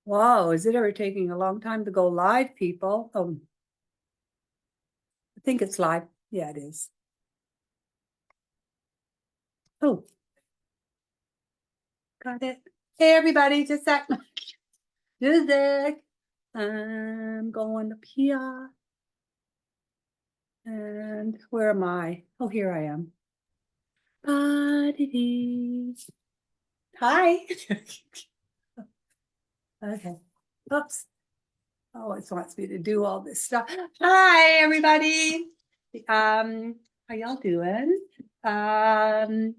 Wow, is it ever taking a long time to go live, people? Oh, I think it's live. Yeah, it is. Oh, got it. Hey, everybody, just a sec. Music. I'm going up here. And where am I? Oh, here I am. Ba-dee-dee. Hi. Okay. Oops. Oh, it wants me to do all this stuff. Hi, everybody. How y'all doing? Um,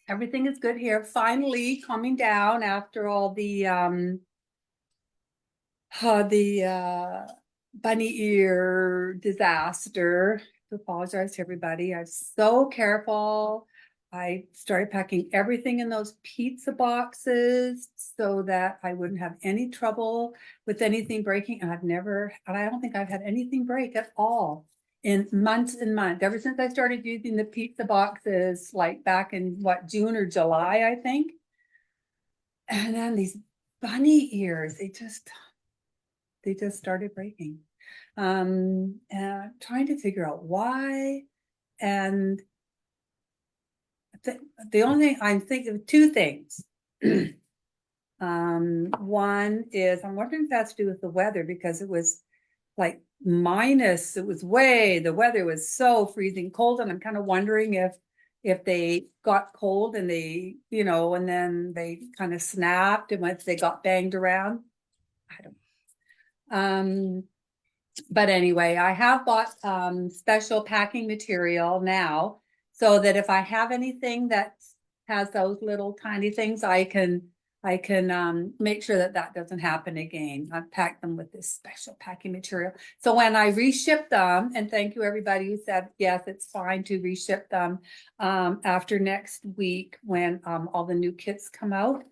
Everything is good here. Finally calming down after all the bunny ear disaster. I apologize to everybody. I was so careful. I started packing everything in those pizza boxes so that I wouldn't have any trouble with anything breaking. And I don't think I've had anything break at all in months and months. Ever since I started using the pizza boxes, like back in June or July, I think. And then these bunny ears, they just started breaking. And trying to figure out why. And the only thing I'm thinking of, two things. One is I'm wondering if that's to do with the weather, because it was like minus, the weather was so freezing cold, and I'm kind of wondering if they got cold and and then they kind of snapped, and once they got banged around. I don't know. But anyway, I have bought special packing material now, so that if I have anything that has those little tiny things, I can make sure that that doesn't happen again. I've packed them with this special packing material. So when I reship them, and thank you everybody who said yes, it's fine to reship them after next week when all the new kits come out.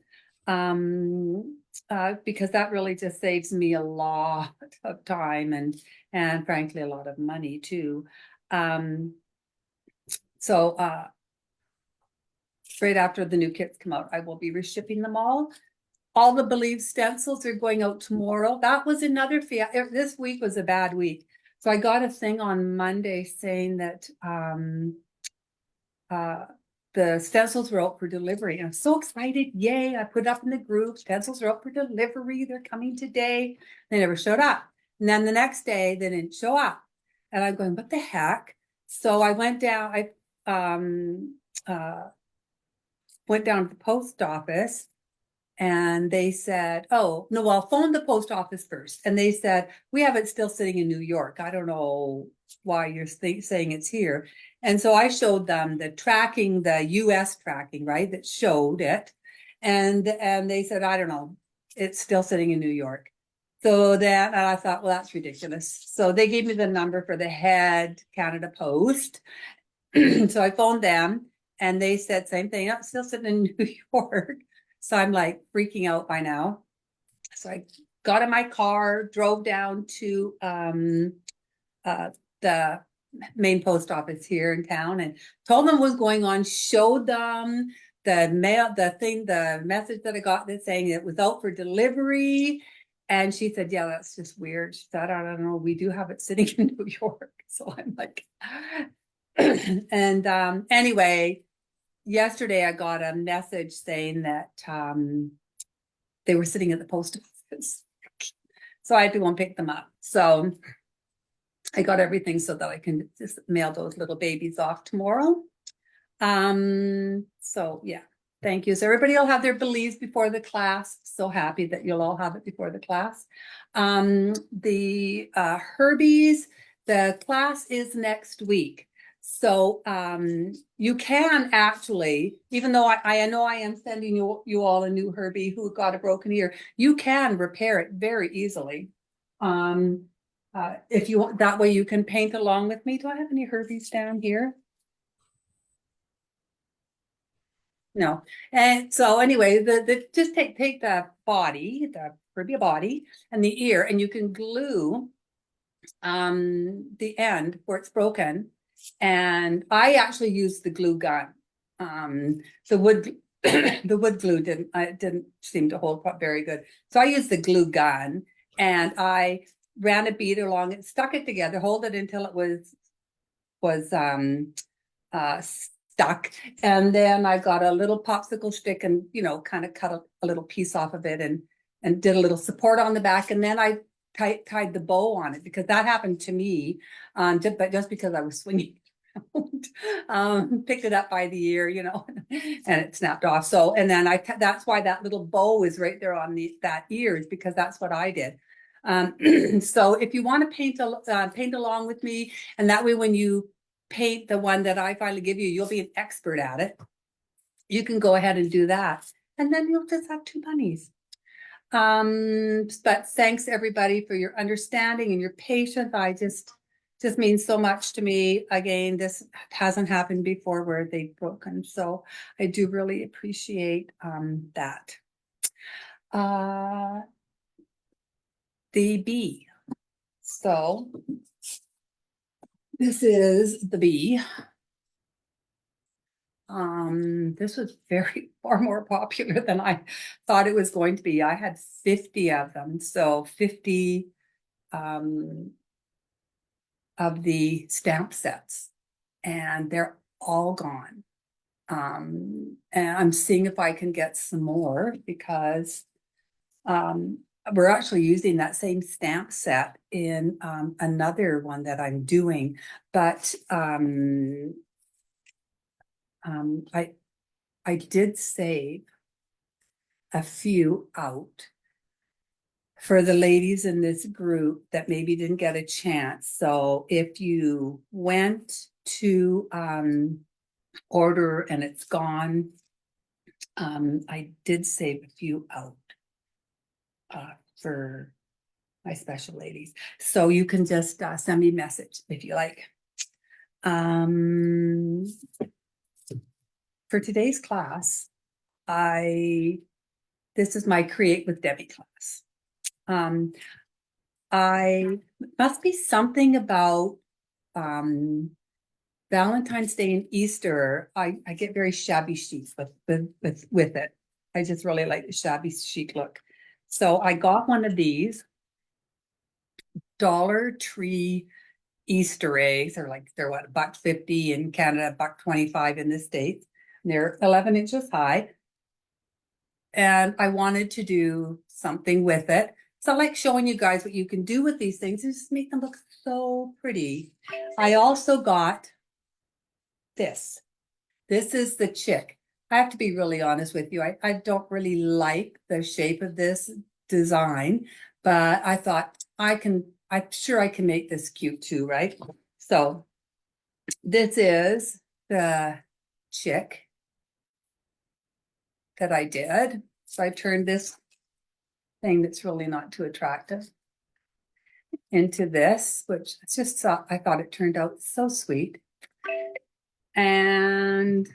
Because that really just saves me a lot of time and frankly a lot of money too. So straight after the new kits come out, I will be reshipping them all. All the Believe stencils are going out tomorrow. That was another fee. This week was a bad week. So I got a thing on Monday saying that the stencils were out for delivery. And I'm so excited. Yay. I put it up in the group. Stencils are out for delivery. They're coming today. They never showed up. And then the next day they didn't show up. And I'm going, what the heck? So I went down, went down to the post office, and they said, oh, no, well, phone the post office first. And they said, we have it still sitting in New York. I don't know why you're saying it's here. And so I showed them the tracking, the US tracking, right, that showed it. And they said, I don't know, it's still sitting in New York. So that, and I thought, well, that's ridiculous. So they gave me the number for the head Canada Post. So I phoned them, and they said same thing. I'm still sitting in New York. So I'm like freaking out by now. So I got in my car, drove down to the main post office here in town, and told them what was going on, showed them the message that I got that's saying it was out for delivery. And she said, yeah, that's just weird. She said, I don't know, we do have it sitting in New York. So I'm like, and anyway, yesterday I got a message saying that they were sitting at the post office. So I had to go and pick them up. So I got everything so that I can just mail those little babies off tomorrow. So yeah, thank you. So everybody will have their beliefs before the class. So happy that you'll all have it before the class. The Herbies, the class is next week. So you can actually, even though I know I am sending you all a new Herbie who got a broken ear, you can repair it very easily. If you want, that way you can paint along with me. Do I have any Herbies down here? No. And so anyway, the just take the body, the Herbie body and the ear, and you can glue the end where it's broken. And I actually use the glue gun. The wood the wood glue didn't seem to hold up very good. So I used the glue gun and I ran a bead along it, stuck it together, hold it until it was stuck. And then I got a little popsicle stick and, kind of cut a little piece off of it and did a little support on the back. And then I tied the bow on it because that happened to me, but just because I was swinging. Picked it up by the ear, and it snapped off. So, and then that's why that little bow is right there on that ear, is because that's what I did. So if you want to paint along with me, and that way when you paint the one that I finally give you, you'll be an expert at it. You can go ahead and do that. And then you'll just have 2 bunnies. But thanks everybody for your understanding and your patience. I just means so much to me. Again, this hasn't happened before where they've broken. So I do really appreciate that. The bee. So this is the bee. This was far more popular than I thought it was going to be. I had 50 of them. So 50 of the stamp sets, and they're all gone. And I'm seeing if I can get some more because we're actually using that same stamp set in another one that I'm doing, but I did save a few out for the ladies in this group that maybe didn't get a chance. So if you went to order and it's gone, I did save a few out for my special ladies. So you can just send me a message if you like. For today's class, this is my Create with Debbie class. I must be something about Valentine's Day and Easter. I get very shabby chic with it. I just really like the shabby chic look. So I got one of these Dollar Tree Easter eggs. They're what, $1.50 in Canada, $1.25 in the States. And they're 11 inches high. And I wanted to do something with it. So I like showing you guys what you can do with these things and just make them look so pretty. I also got this. This is the Chic. I have to be really honest with you. I don't really like the shape of this design, but I thought I'm sure I can make this cute too, right? So this is the Chic that I did. So I turned this thing that's really not too attractive into this, which I thought it turned out so sweet. And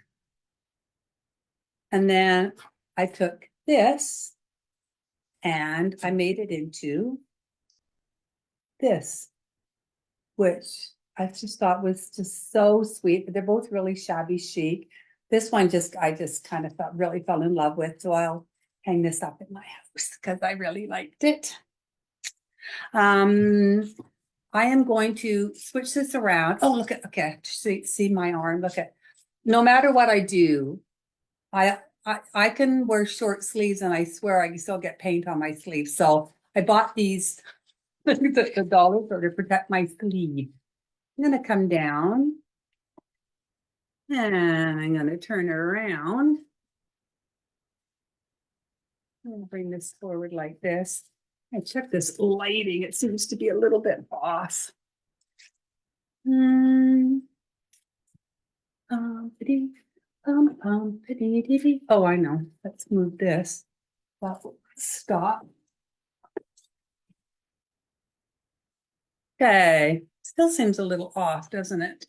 then I took this and I made it into this, which I just thought was just so sweet. But they're both really shabby chic. This one I just kind of really fell in love with. So I'll hang this up in my house because I really liked it. I am going to switch this around. Oh, look at, okay, see my arm. Look at, no matter what I do, I can wear short sleeves and I swear I can still get paint on my sleeves. So I bought these at the dollar store to protect my sleeve. I'm going to come down and I'm going to turn it around. I'm going to bring this forward like this. I check this lighting. It seems to be a little bit off. Oh, I know. Let's move this. That will stop. Okay. Still seems a little off, doesn't it?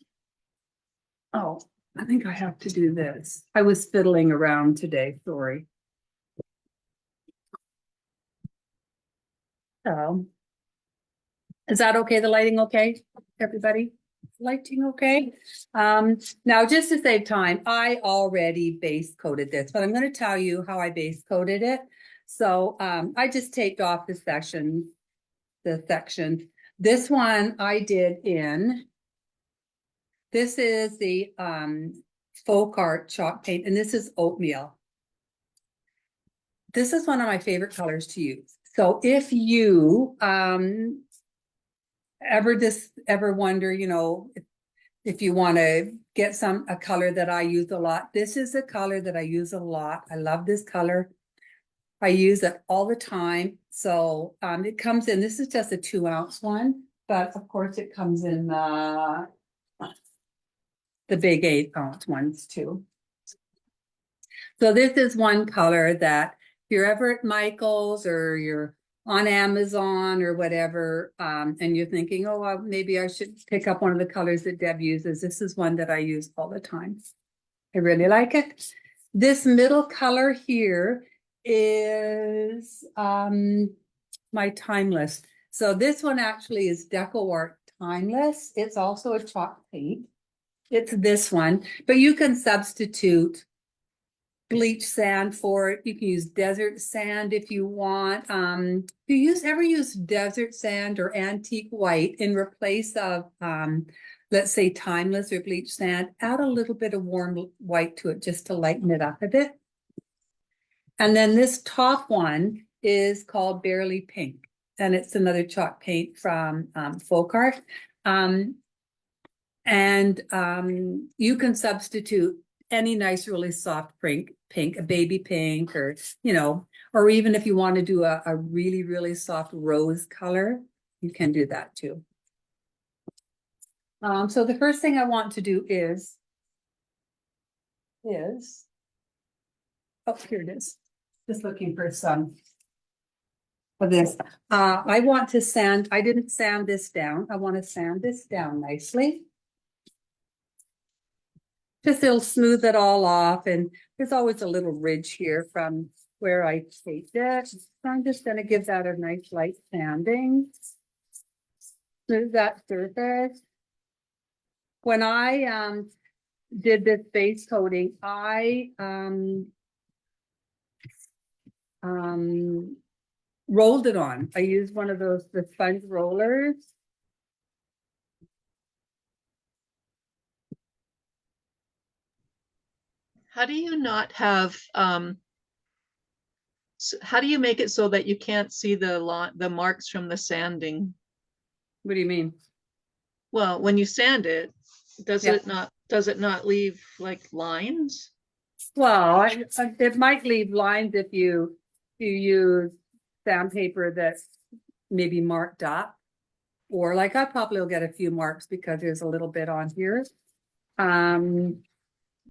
Oh, I think I have to do this. I was fiddling around today. Sorry. So, is that okay? The lighting okay, everybody? lighting okay? Now just to save time, I already base coated this, but I'm going to tell you how I base coated it. So I just taped off the section. This one I did in, this is the Folk Art chalk paint, and this is oatmeal. This is one of my favorite colors to use. So if you ever wonder, you know, if you want to get a color that I use a lot, this is a color that I use a lot. I love this color. I use it all the time. So it comes in, this is just a 2-ounce one, but of course it comes in the big 8-ounce ones too. So this is one color that if you're ever at Michael's or you're on Amazon or whatever, and you're thinking, oh, well, maybe I should pick up one of the colors that Deb uses. This is one that I use all the time. I really like it. This middle color here is my Timeless. So this one actually is Deco Art Timeless. It's also a chalk paint. It's this one, but you can substitute bleach sand for it. You can use desert sand if you want. If you ever use desert sand or antique white in replace of let's say Timeless or bleach sand, add a little bit of warm white to it just to lighten it up a bit. And then this top one is called Barely Pink, and it's another chalk paint from Folk Art. You can substitute any nice, really soft pink, a baby pink, or, you know, or even if you want to do a really, really soft rose color, you can do that too. So the first thing I want to do is, oh, here it is. Just looking for some of this. I want to sand, I didn't sand this down. I want to sand this down nicely. Just it'll smooth it all off, and there's always a little ridge here from where I taped it. So I'm just going to give that a nice light sanding. Smooth that surface. When I did this base coating, I rolled it on. I used one of the sponge rollers. How do you not have, how do you make it so that you can't see the marks from the sanding? What do you mean? Well, when you sand it, does it not leave like lines? Well, it might leave lines if you use sandpaper that's maybe marked up, or like I probably will get a few marks because there's a little bit on here.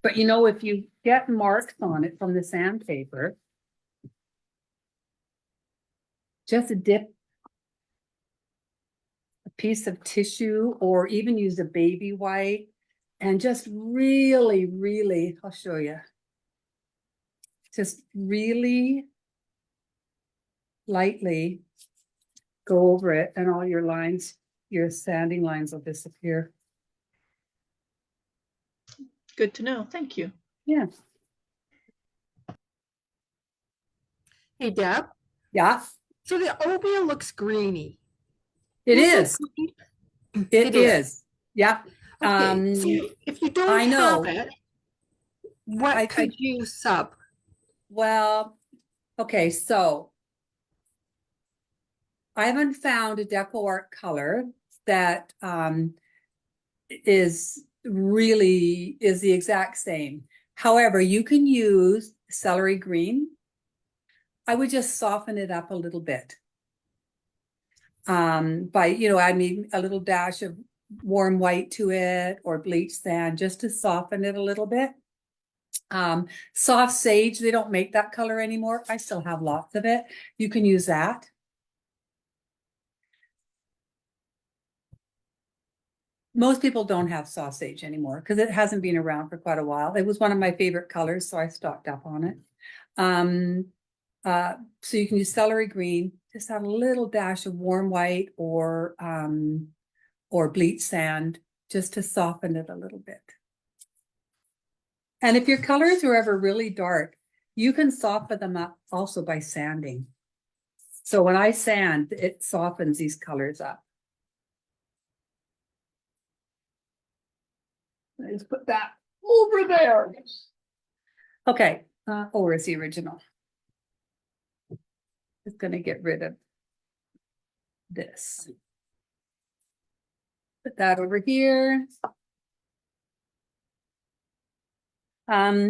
But you know, if you get marks on it from the sandpaper, just dip a piece of tissue or even use a baby white and just really, really, I'll show you. Just really lightly go over it, and all your lines, your sanding lines will disappear. Good to know. Thank you. Yeah. Hey, Deb. Yeah. So the oatmeal looks greeny. It is. It is. Yeah. Okay. So if you don't have it, what could you sub? Well, okay, so I haven't found a Deco Art color that is the exact same. However, you can use celery green. I would just soften it up a little bit. By, you know, adding a little dash of warm white to it or bleach sand just to soften it a little bit. Soft sage, they don't make that color anymore. I still have lots of it. You can use that. Most people don't have soft sage anymore because it hasn't been around for quite a while. It was one of my favorite colors, so I stocked up on it. So you can use celery green, just add a little dash of warm white or bleach sand just to soften it a little bit. And if your colors are ever really dark, you can soften them up also by sanding. So when I sand, it softens these colors up. Let's put that over there. Okay, where's the original? Just gonna get rid of this. Put that over here. Now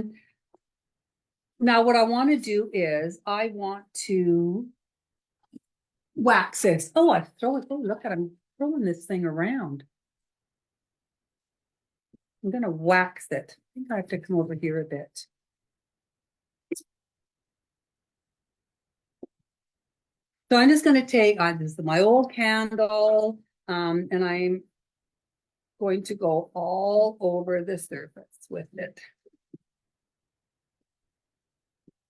what I want to do is I want to wax this. Oh, I throw it. Oh, look at I'm throwing this thing around. I'm gonna wax it. I think I have to come over here a bit. So I'm just gonna take this is my old candle, and I'm going to go all over the surface with it.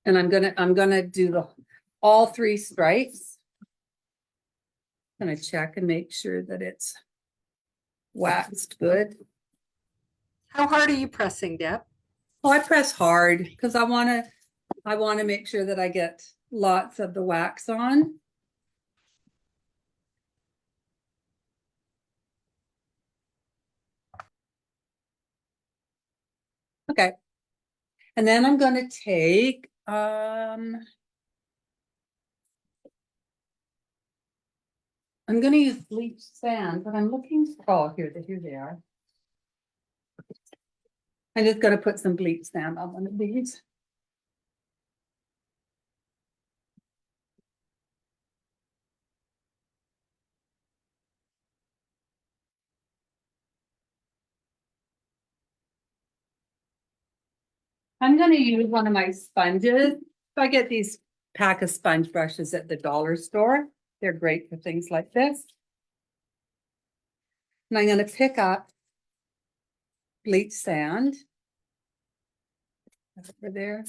And I'm gonna do all 3 stripes. I'm gonna check and make sure that it's waxed good. How hard are you pressing, Deb? Oh, I press hard because I want to make sure that I get lots of the wax on. Okay. And then I'm going to take I'm going to use bleach sand, but I'm looking, oh, here they are. I'm just going to put some bleach sand on one of these. I'm going to use one of my sponges. So I get these pack of sponge brushes at the dollar store. They're great for things like this. And I'm going to pick up bleach sand. Over there.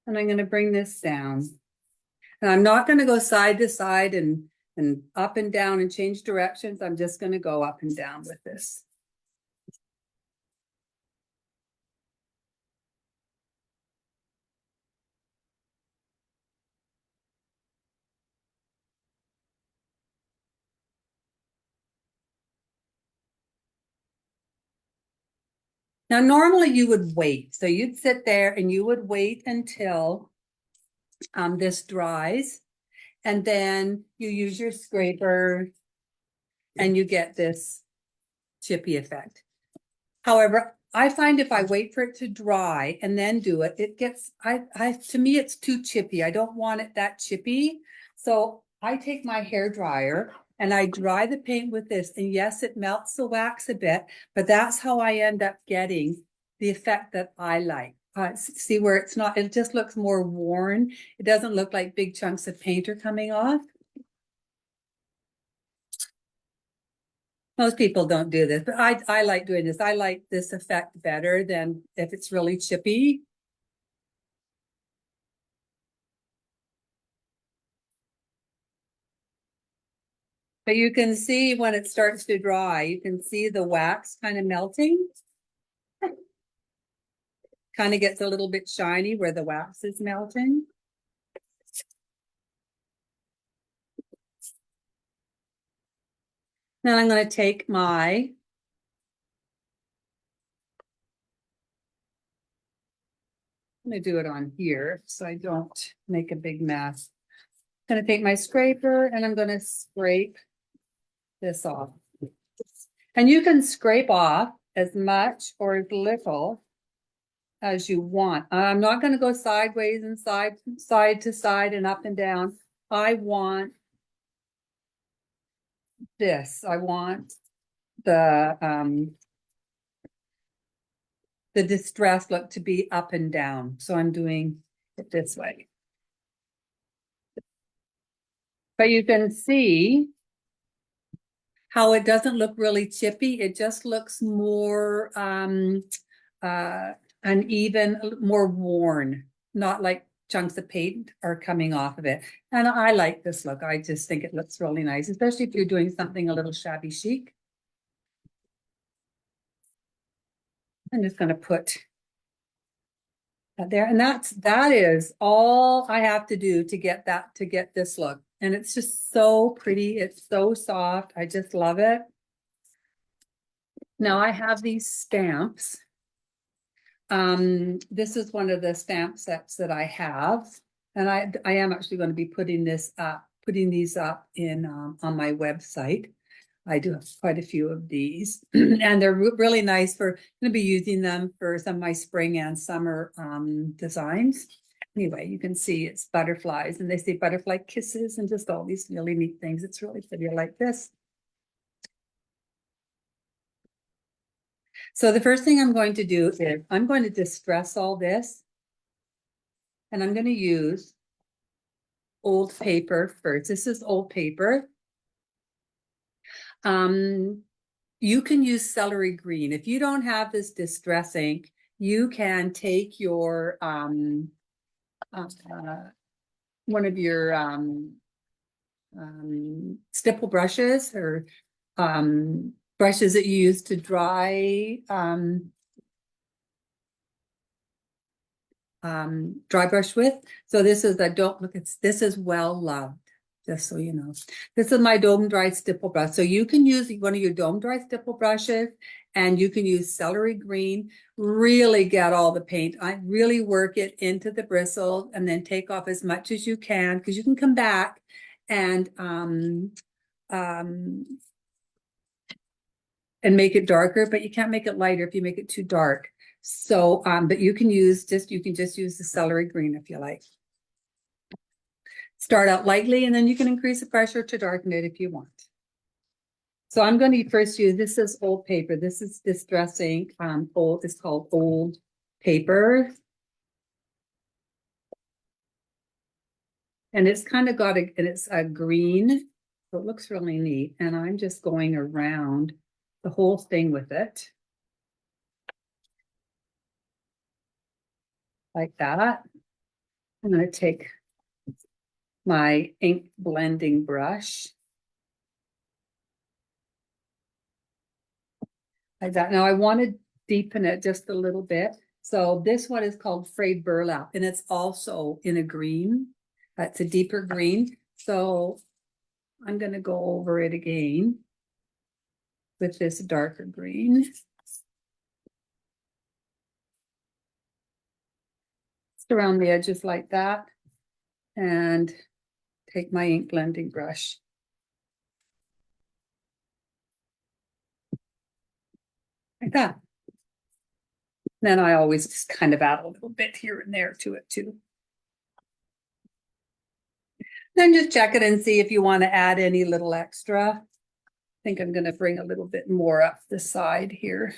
And I'm going to bring this down. And I'm not going to go side to side and up and down and change directions. I'm just going to go up and down with this. Now, normally you would wait. So you'd sit there and you would wait until this dries. And then you use your scraper and you get this chippy effect. However, I find if I wait for it to dry and then do it, it gets, to me, it's too chippy. I don't want it that chippy. So I take my hair dryer and I dry the paint with this. And yes, it melts the wax a bit, but that's how I end up getting the effect that I like. See where it's not, it just looks more worn. It doesn't look like big chunks of paint are coming off. Most people don't do this, but I like doing this. I like this effect better than if it's really chippy. But you can see when it starts to dry, you can see the wax kind of melting. Kind of gets a little bit shiny where the wax is melting. Then I'm going to take I'm going to do it on here so I don't make a big mess. I'm going to take my scraper and I'm going to scrape this off. And you can scrape off as much or as little as you want. I'm not going to go sideways and side to side and up and down. I want this. I want the distress look to be up and down. So I'm doing it this way. But you can see how it doesn't look really chippy. It just looks more uneven, more worn, not like chunks of paint are coming off of it. And I like this look. I just think it looks really nice, especially if you're doing something a little shabby chic. I'm just going to put that there. And that is all I have to do to get this look. And it's just so pretty. It's so soft. I just love it. Now I have these stamps. This is one of the stamp sets that I have. And I am actually going to be putting these up in on my website. I do have quite a few of these, and they're really nice for going to be using them for some of my spring and summer designs. Anyway, you can see it's butterflies, and they say butterfly kisses and just all these really neat things. It's really pretty. I like this. So the first thing I'm going to do is I'm going to distress all this, and I'm going to use old paper first. This is old paper. You can use celery green. If you don't have this distress ink, you can take your one of your stipple brushes or brushes that you use to dry dry brush with. So this is this is well loved, just so you know. This is my dome dry stipple brush. So you can use one of your dome dry stipple brushes, and you can use celery green. Really get all the paint. I really work it into the bristle and then take off as much as you can, because you can come back and make it darker, but you can't make it lighter if you make it too dark. So, but you can just use the celery green if you like. Start out lightly, and then you can increase the pressure to darken it if you want. So I'm going to first use, this is old paper. This is distress ink. It's called old paper. And it's kind of got it's a green, so it looks really neat. And I'm just going around the whole thing with it. Like that. I'm going to take my ink blending brush. Like that. Now I want to deepen it just a little bit. So this one is called frayed burlap, and it's also in a green. It's a deeper green. So I'm going to go over it again with this darker green. Just around the edges like that. And take my ink blending brush. Like that. Then I always just kind of add a little bit here and there to it too. Then just check it and see if you want to add any little extra. I think I'm going to bring a little bit more up the side here.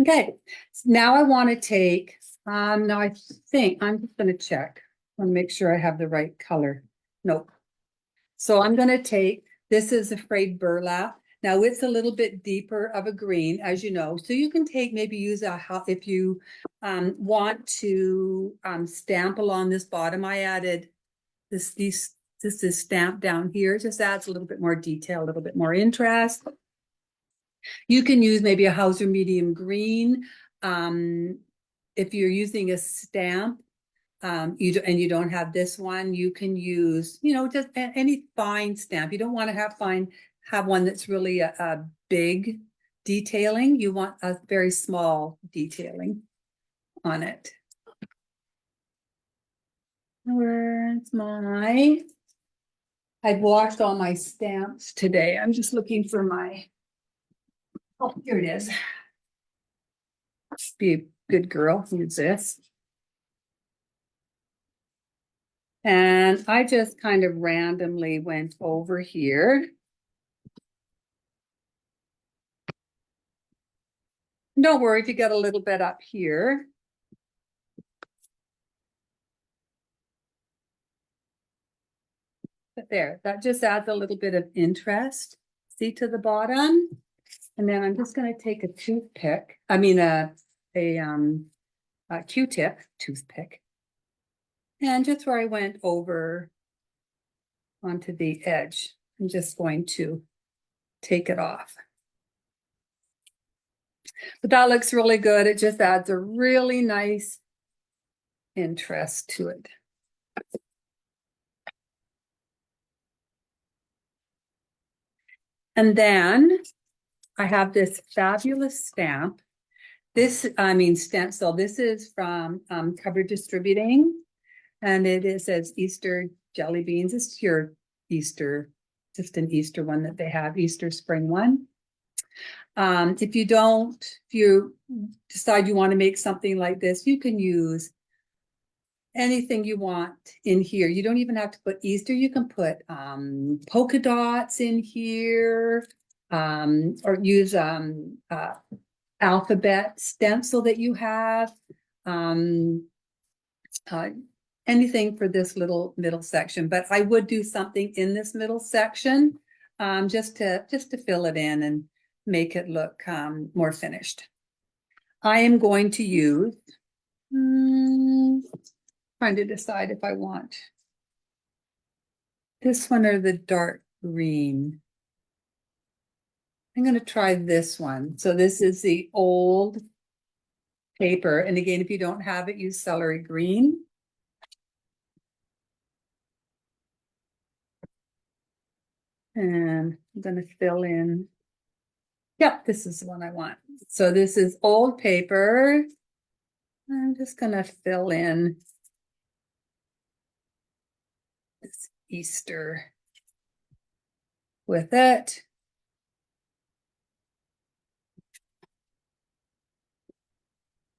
Okay, so now I want to take, now I think I'm just going to check. I want to make sure I have the right color. Nope. So I'm going to take, this is a frayed burlap. Now it's a little bit deeper of a green, as you know. So you can take, maybe use if you want to stamp along this bottom. I added this is stamped down here. Just adds a little bit more detail, a little bit more interest. You can use maybe a Hauser medium green. If you're using a stamp, you don't have this one, you can use, just any fine stamp. You don't want to have one that's really a big detailing. You want a very small detailing on it. Where's I've washed all my stamps today. I'm just looking for oh, here it is. Be a good girl, use this. And I just kind of randomly went over here. Don't worry if you get a little bit up here. But there, that just adds a little bit of interest. See to the bottom? And then I'm just going to take a toothpick, a a Q-tip, toothpick. And just where I went over onto the edge, I'm just going to take it off. But that looks really good. It just adds a really nice interest to it. And then I have this fabulous stamp. This, stencil. This is from Cover Distributing, and it says Easter jelly beans. It's your Easter, just an Easter one that they have, Easter spring one. If you decide you want to make something like this, you can use anything you want in here. You don't even have to put Easter. You can put polka dots in here, or use alphabet stencil that you have. Anything for this little middle section, but I would do something in this middle section, just to fill it in and make it look more finished. I am going to use, trying to decide if I want this one or the dark green. I'm going to try this one. So this is the old paper. And again, if you don't have it, use celery green. And I'm going to fill in. Yep, this is the one I want. So this is old paper. I'm just going to fill in this Easter with it.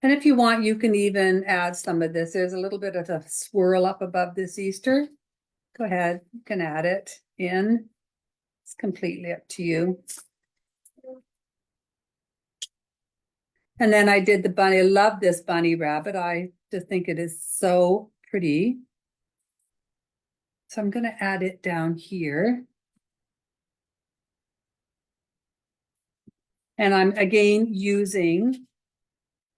And if you want, you can even add some of this. There's a little bit of a swirl up above this Easter. Go ahead, you can add it in. It's completely up to you. And then I did the bunny. I love this bunny rabbit. I just think it is so pretty. So I'm going to add it down here. And I'm again using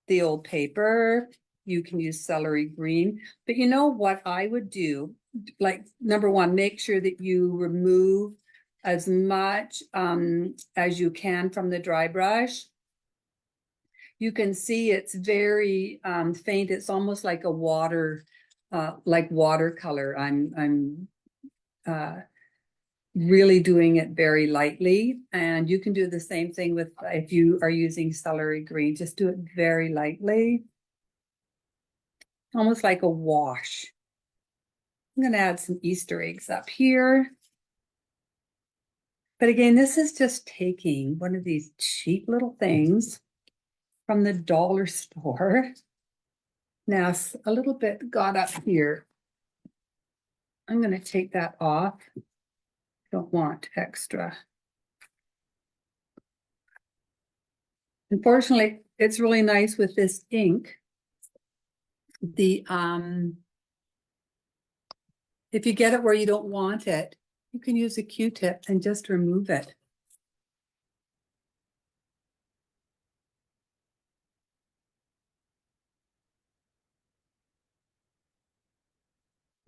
the old paper. You can use celery green, but you know what I would do? Like, number one, make sure that you remove as much as you can from the dry brush. You can see it's very faint. It's almost like a water, like watercolor. I'm really doing it very lightly, and you can do the same thing with, if you are using celery green, just do it very lightly, almost like a wash. I'm going to add some Easter eggs up here. But again, this is just taking one of these cheap little things from the dollar store. Now, a little bit got up here. I'm going to take that off. Don't want extra. Unfortunately, it's really nice with this ink. The if you get it where you don't want it, you can use a Q-tip and just remove it.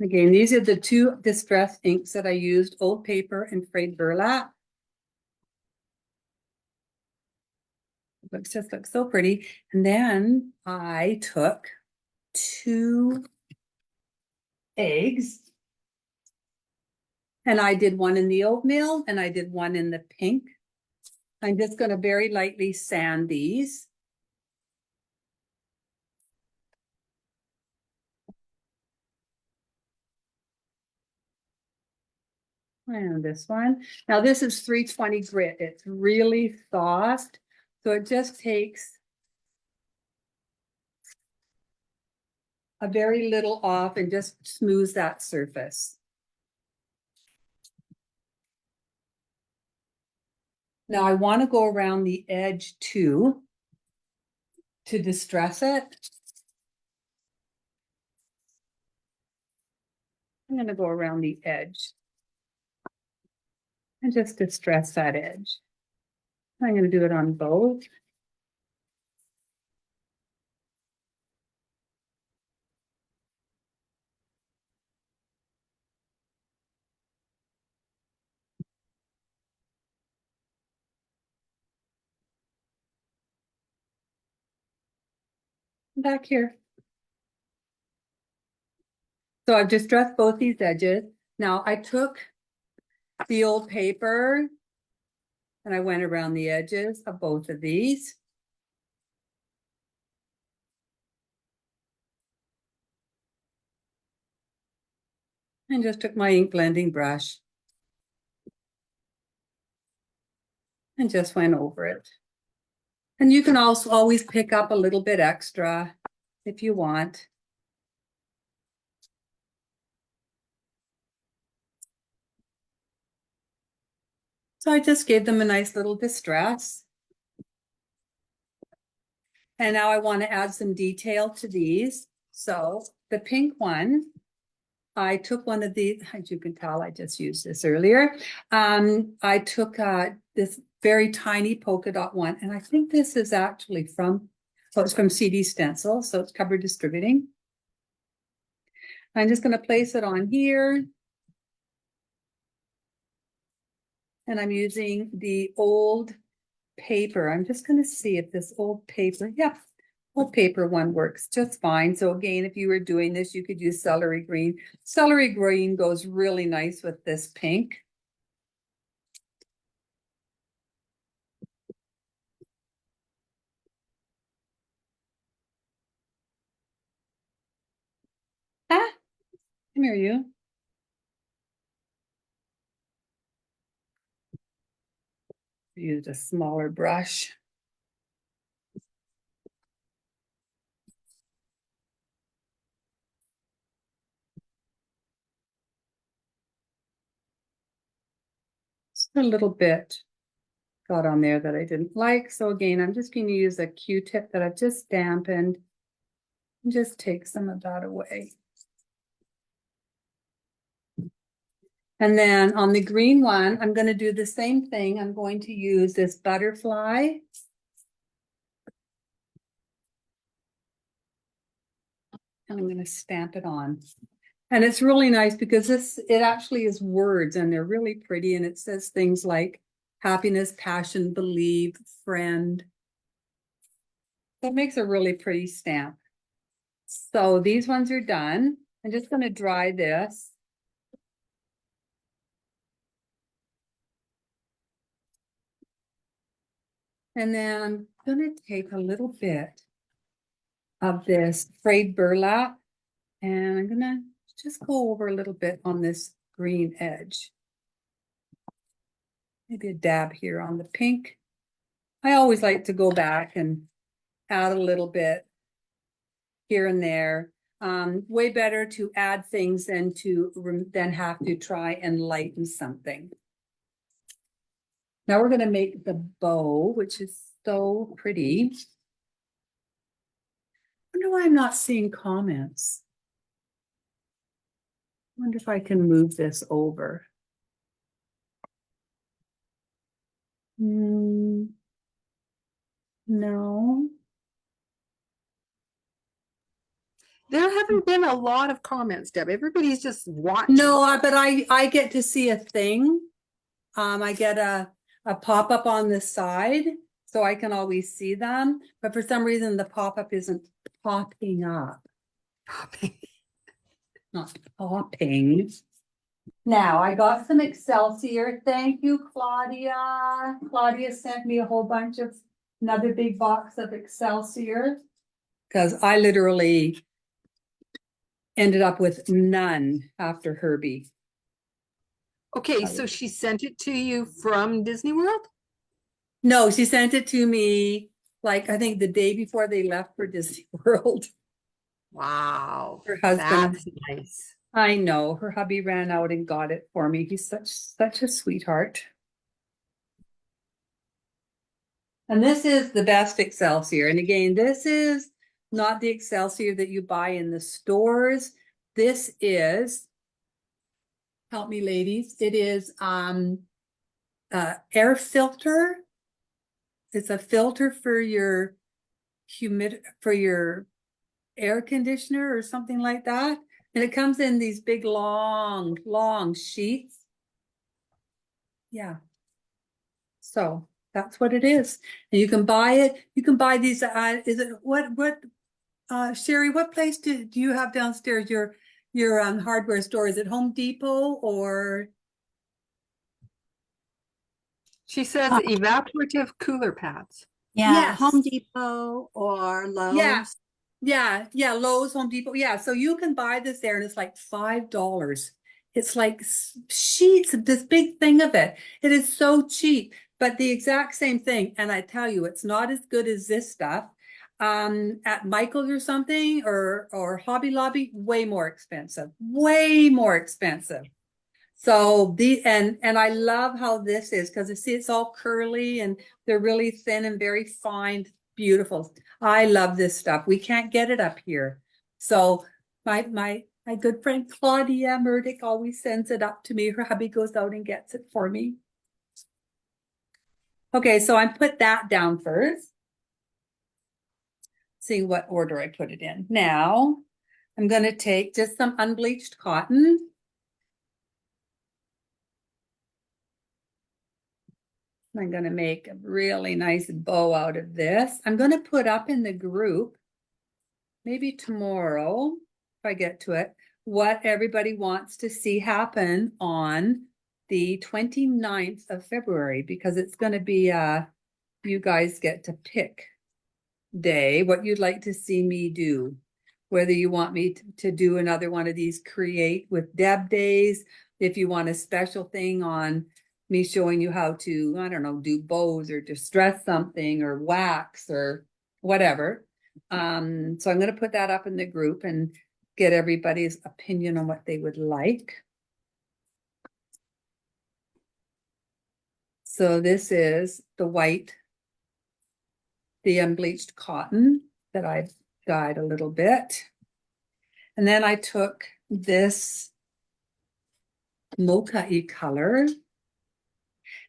Again, these are the two distress inks that I used, old paper and frayed burlap. Just looks so pretty. And then I took 2 eggs, and I did one in the oatmeal and I did one in the pink. I'm just going to very lightly sand these. And this one. Now this is 320 grit. It's really soft. So it just takes a very little off and just smooths that surface. Now I want to go around the edge too, to distress it. I'm going to go around the edge and just distress that edge. I'm going to do it on both. back here. So I've distressed both these edges. Now I took the old paper and I went around the edges of both of these. And just took my ink blending brush and just went over it. And you can also always pick up a little bit extra if you want. So I just gave them a nice little distress. And now I want to add some detail to these. So the pink one, I took one of these, as you can tell, I just used this earlier. I took this very tiny polka dot one, and I think this is actually from, so it's from CD Stencil, so it's Cover Distributing. I'm just going to place it on here. And I'm using the old paper. I'm just going to see if this old paper, yeah, old paper one works just fine. So again, if you were doing this, you could use celery green. Celery green goes really nice with this pink. Ah, come here, you. Use a smaller brush. Just a little bit got on there that I didn't like. So again, I'm just going to use a Q-tip that I've just dampened and just take some of that away. And then on the green one, I'm going to do the same thing. I'm going to use this butterfly. And I'm going to stamp it on. And it's really nice because it actually is words and they're really pretty. And it says things like happiness, passion, believe, friend. That makes a really pretty stamp. So these ones are done. I'm just going to dry this. And then I'm going to take a little bit of this frayed burlap and I'm going to just go over a little bit on this green edge. Maybe a dab here on the pink. I always like to go back and add a little bit here and there. Way better to add things than have to try and lighten something. Now we're going to make the bow, which is so pretty. I wonder why I'm not seeing comments. I wonder if I can move this over. No. There haven't been a lot of comments, Deb. Everybody's just watching. No, but I get to see a thing. I get a pop-up on the side, so I can always see them. But for some reason, the pop-up isn't popping up. Not popping. Now, I got some Excelsior. Thank you, Claudia. Claudia sent me a whole bunch of another big box of Excelsior because I literally ended up with none after Herbie. Okay, so she sent it to you from Disney World? No, she sent it to me like I think the day before they left for Disney World. Wow. Her husband. That's nice. I know. Her hubby ran out and got it for me. He's such a sweetheart. And this is the best Excelsior. And again, this is not the Excelsior that you buy in the stores. This is, help me ladies, it is air filter. It's a filter for your air conditioner or something like that. And it comes in these big long sheets. Yeah. So that's what it is. And you can buy it. You can buy these, is it what Sherry, what place do you have downstairs? Your hardware store? Is it Home Depot or? She says evaporative cooler pads. Yeah, Yes. Home Depot or Yeah. Lowe's. Yeah, Lowe's, Home Depot. Yeah, so you can buy this there and it's like $5. It's like sheets of this big thing of it. It is so cheap, but the exact same thing. And I tell you, it's not as good as this stuff. At Michael's or something or Hobby Lobby, way more expensive. Way more expensive. So and I love how this is because you see it's all curly and they're really thin and very fine, beautiful. I love this stuff. We can't get it up here. So my good friend Claudia Murdick always sends it up to me. Her hubby goes out and gets it for me. Okay, so I put that down first. See what order I put it in. Now I'm going to take just some unbleached cotton. I'm going to make a really nice bow out of this. I'm going to put up in the group, maybe tomorrow, if I get to it, what everybody wants to see happen on the 29th of February, because it's going to be you guys get to pick day, what you'd like to see me do. Whether you want me to do another one of these Create with Deb days, if you want a special thing on me showing you how to, I don't know, do bows or distress something or wax or whatever. So I'm going to put that up in the group and get everybody's opinion on what they would like. So this is the white, the unbleached cotton that I've dyed a little bit. And then I took this mocha-y color.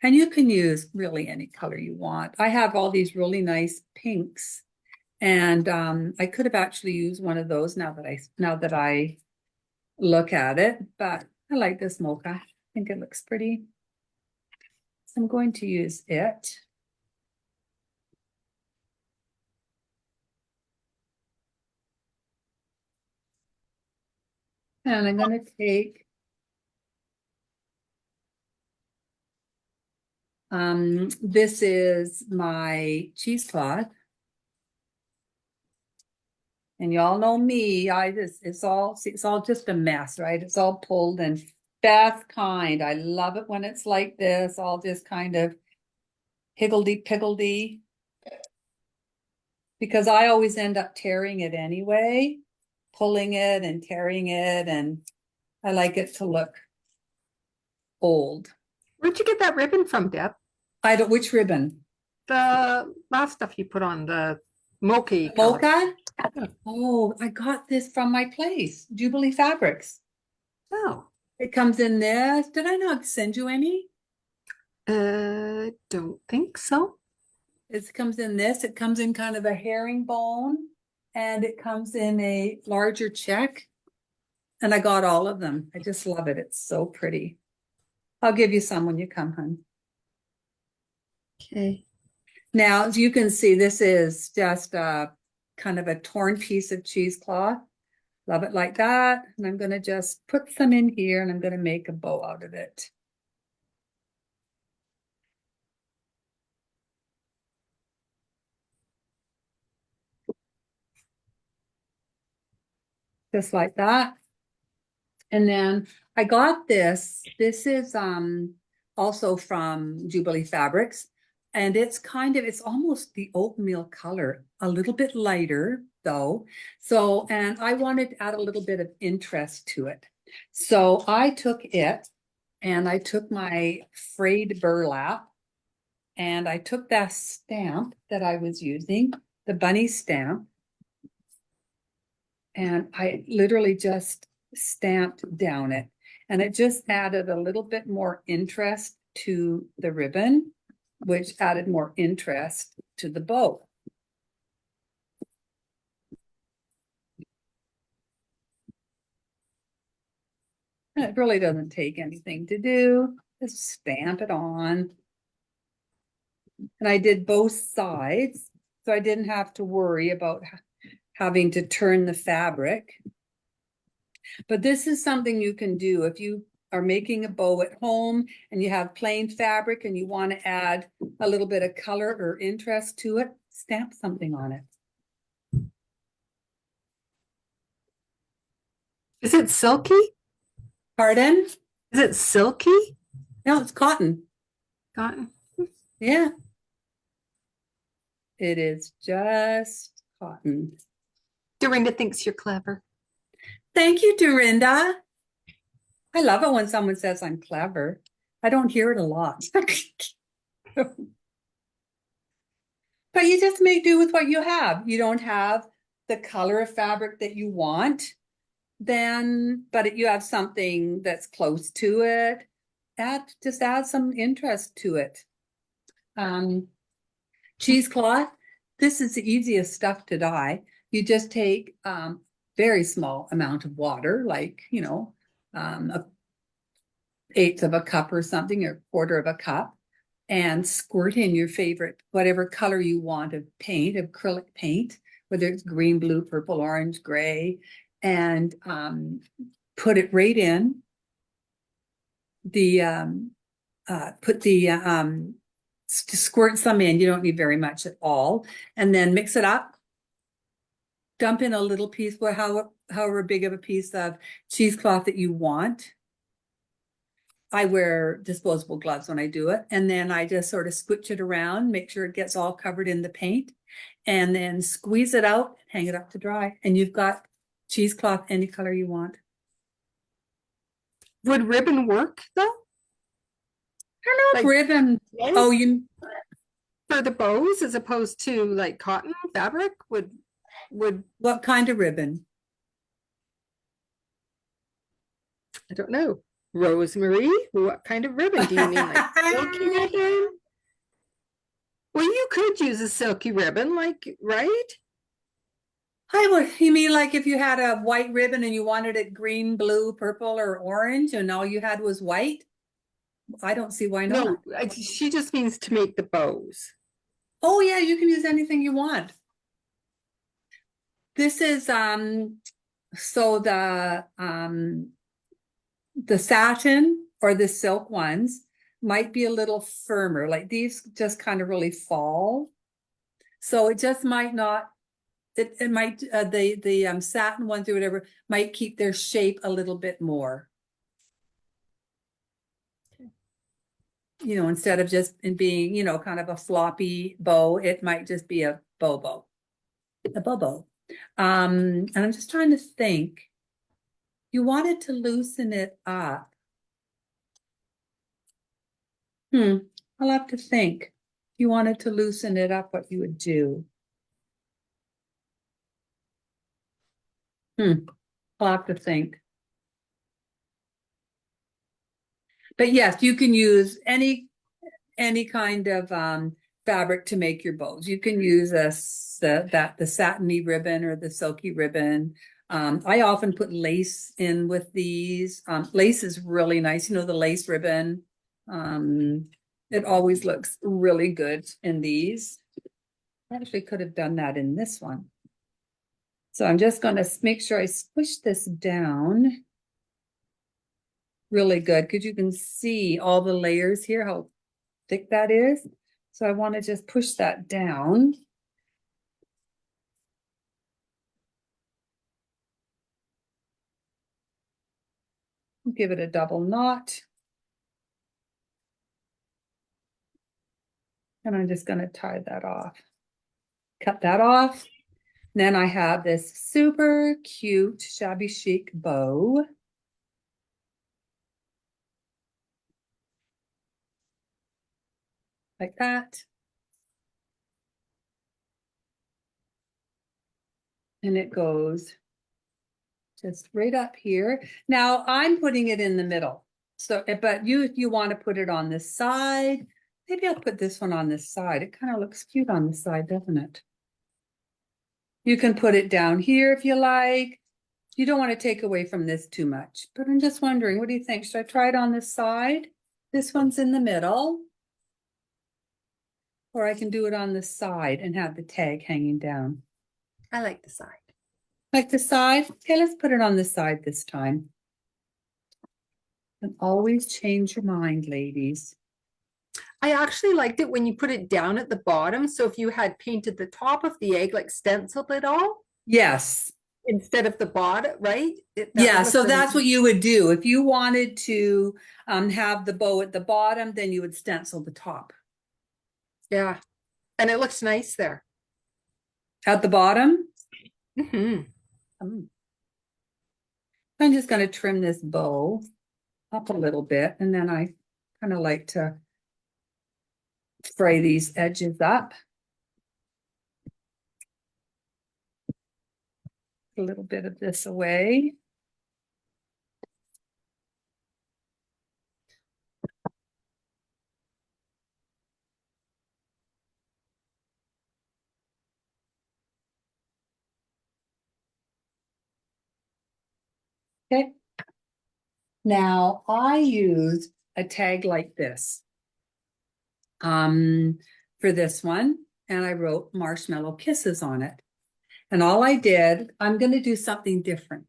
And you can use really any color you want. I have all these really nice pinks. And I could have actually used one of those now that I look at it, but I like this mocha. I think it looks pretty. So I'm going to use it. And I'm going to take this is my cheesecloth. And y'all know me, it's all just a mess, right? It's all pulled and best kind. I love it when it's like this, all just kind of higgledy-piggledy. Because I always end up tearing it anyway, pulling it and tearing it, and I like it to look old. Where'd you get that ribbon from, Deb? Which ribbon? The last stuff you put on, the mocha color. Mocha? Oh, I got this from my place, Jubilee Fabrics. Oh. It comes in this. Did I not send you any? Don't think so. It comes in this. It comes in kind of a herringbone, and it comes in a larger check. And I got all of them. I just love it. It's so pretty. I'll give you some when you come, hon. Okay. Now, as you can see, this is just a kind of a torn piece of cheesecloth. Love it like that. And I'm going to just put some in here and I'm going to make a bow out of it. Just like that. And then I got this. This is also from Jubilee Fabrics. And it's almost the oatmeal color, a little bit lighter though. So, and I wanted to add a little bit of interest to it. So I took it and I took my frayed burlap and I took that stamp that I was using, the bunny stamp, and I literally just stamped down it. And it just added a little bit more interest to the ribbon, which added more interest to the bow. And it really doesn't take anything to do. Just stamp it on. And I did both sides, so I didn't have to worry about having to turn the fabric. But this is something you can do if you are making a bow at home and you have plain fabric and you want to add a little bit of color or interest to it, stamp something on it. Is it silky? Pardon? Is it silky? No, it's cotton. Cotton. Yeah. It is just cotton. Dorinda thinks you're clever. Thank you, Dorinda. I love it when someone says I'm clever. I don't hear it a lot. But you just make do with what you have. You don't have the color of fabric that you want, then, but you have something that's close to it. Just add some interest to it. Cheesecloth. This is the easiest stuff to dye. You just take very small amount of water, like, you know, a eighth of a cup or something, or quarter of a cup, and squirt in your favorite, whatever color you want of paint, of acrylic paint, whether it's green, blue, purple, orange, gray, and put it right in. Squirt some in. You don't need very much at all, and then mix it up. Dump in a little piece, however big of a piece of cheesecloth that you want. I wear disposable gloves when I do it, and then I just sort of squish it around, make sure it gets all covered in the paint, and then squeeze it out, hang it up to dry, and you've got cheesecloth any color you want. Would ribbon work though? I don't know if ribbon. Oh, you for the bows as opposed to like cotton fabric would what kind of ribbon? I don't know. Rosemary, what kind of ribbon do you mean? Like silky ribbon? Well, you could use a silky ribbon, like, right? You mean like if you had a white ribbon and you wanted it green, blue, purple, or orange, and all you had was white? I don't see why not. No, she just means to make the bows. Oh yeah, you can use anything you want. This is so the satin or the silk ones might be a little firmer. Like these just kind of really fall. So it just might not, it might, the satin ones or whatever might keep their shape a little bit more. You know, instead of just being, you know, kind of a floppy bow, it might just be a bobo. A bobo. And I'm just trying to think. You wanted to loosen it up. I'll have to think. If you wanted to loosen it up, what you would do. I'll have to think. But yes, you can use any kind of fabric to make your bows. You can use the satiny ribbon or the silky ribbon. I often put lace in with these. Lace is really nice. You know, the lace ribbon. It always looks really good in these. I actually could have done that in this one. So I'm just going to make sure I squish this down really good because you can see all the layers here, how thick that is. So I want to just push that down. Give it a double knot. And I'm just going to tie that off. Cut that off. Then I have this super cute shabby chic bow. Like that. And it goes just right up here. Now I'm putting it in the middle. So, but if you want to put it on this side, maybe I'll put this one on this side. It kind of looks cute on the side, doesn't it? You can put it down here if you like. You don't want to take away from this too much, but I'm just wondering, what do you think? Should I try it on this side? This one's in the middle. Or I can do it on the side and have the tag hanging down. I like the side. Like the side? Okay, let's put it on the side this time. And always change your mind, ladies. I actually liked it when you put it down at the bottom. So if you had painted the top of the egg, like stenciled it all Yes. instead of the bottom, right? That Yeah, would look so really that's what nice. you would do. If you wanted to have the bow at the bottom, then you would stencil the top. Yeah. And it looks nice there. At the bottom, Hmm. I'm just going to trim this bow up a little bit, and then I kind of like to fray these edges up. A little bit of this away. Okay. Now I used a tag like this for this one, and I wrote Marshmallow Kisses on it. And all I did, I'm going to do something different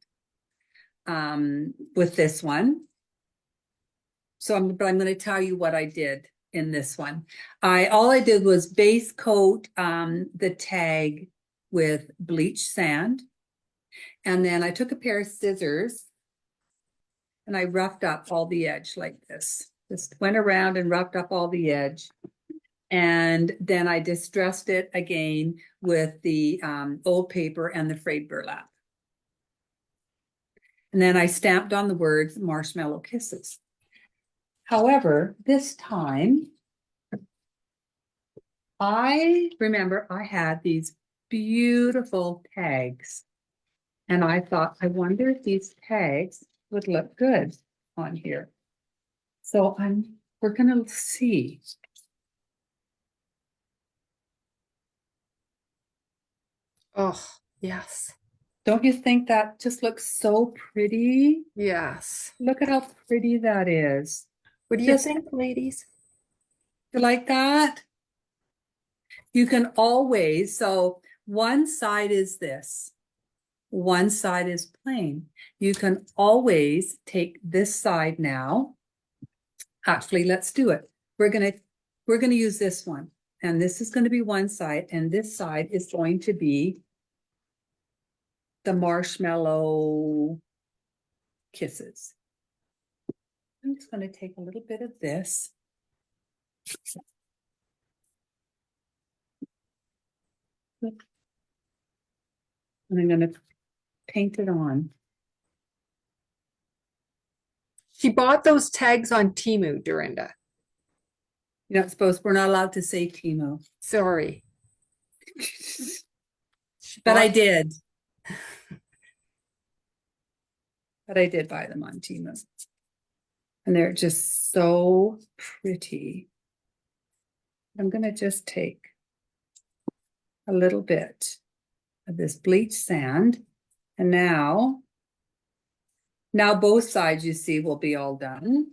with this one. So I'm going to tell you what I did in this one. All I did was base coat the tag with bleach sand. And then I took a pair of scissors and I roughed up all the edge like this. Just went around and roughed up all the edge. And then I distressed it again with the old paper and the frayed burlap. And then I stamped on the words Marshmallow Kisses. However, this time, I remember I had these beautiful tags. And I thought, I wonder if these tags would look good on here. So we're gonna see. Oh, yes. Don't you think that just looks so pretty? Yes. Look at how pretty that is. What do you Just think, ladies? you like that? You can always, so one side is this, one side is plain. You can always take this side now. Actually, let's do it. We're gonna use this one. And this is going to be one side, and this side is going to be the Marshmallow Kisses. I'm just going to take a little bit of this. And I'm going to paint it on. She bought those tags on Temu, Dorinda. You're not supposed, we're not allowed to say Timo. Sorry. But I bought- did. But I did buy them on Timo. And they're just so pretty. I'm going to just take a little bit of this bleach sand. And now both sides you see will be all done.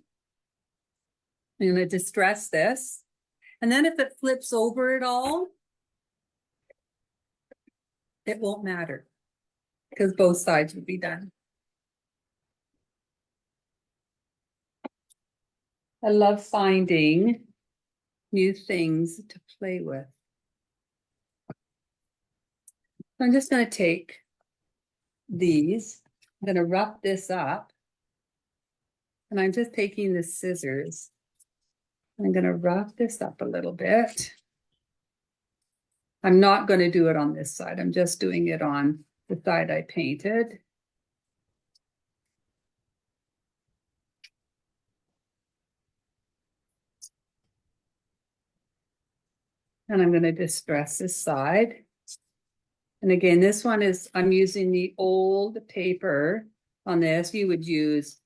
I'm going to distress this. And then if it flips over at all, it won't matter because both sides will be done. I love finding new things to play with. I'm just going to take these. I'm going to rough this up. And I'm just taking the scissors. I'm going to rough this up a little bit. I'm not going to do it on this side. I'm just doing it on the side I painted. And I'm going to distress this side. And again, this one is, I'm using the old paper on this. You would use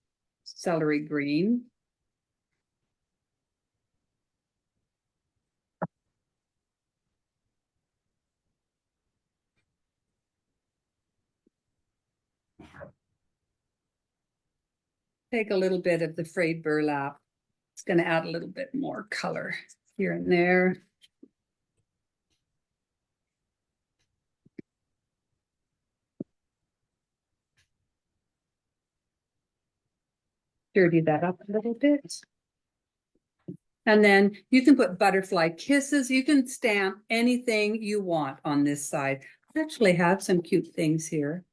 celery green. Take a little bit of the frayed burlap. It's going to add a little bit more color here and there. dirty that up a little bit. And then you can put butterfly kisses. You can stamp anything you want on this side. I actually have some cute things here.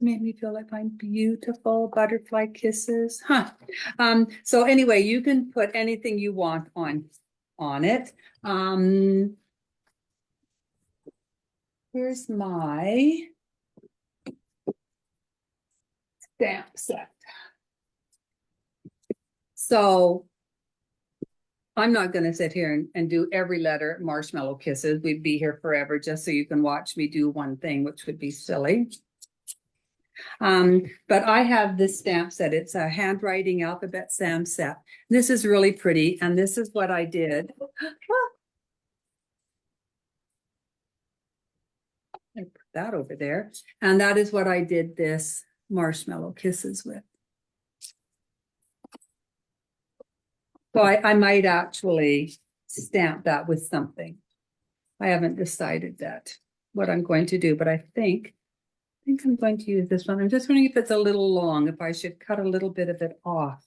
Made me feel like I'm beautiful. Butterfly kisses. Huh. So anyway, you can put anything you want on it. Here's my stamp set. So I'm not going to sit here and do every letter marshmallow kisses. We'd be here forever just so you can watch me do one thing, which would be silly. But I have this stamp set. It's a handwriting alphabet stamp set. This is really pretty. And this is what I did. I put that over there. And that is what I did this marshmallow kisses with. So I might actually stamp that with something. I haven't decided that what I'm going to do, but I think I'm going to use this one. I'm just wondering if it's a little long, if I should cut a little bit of it off.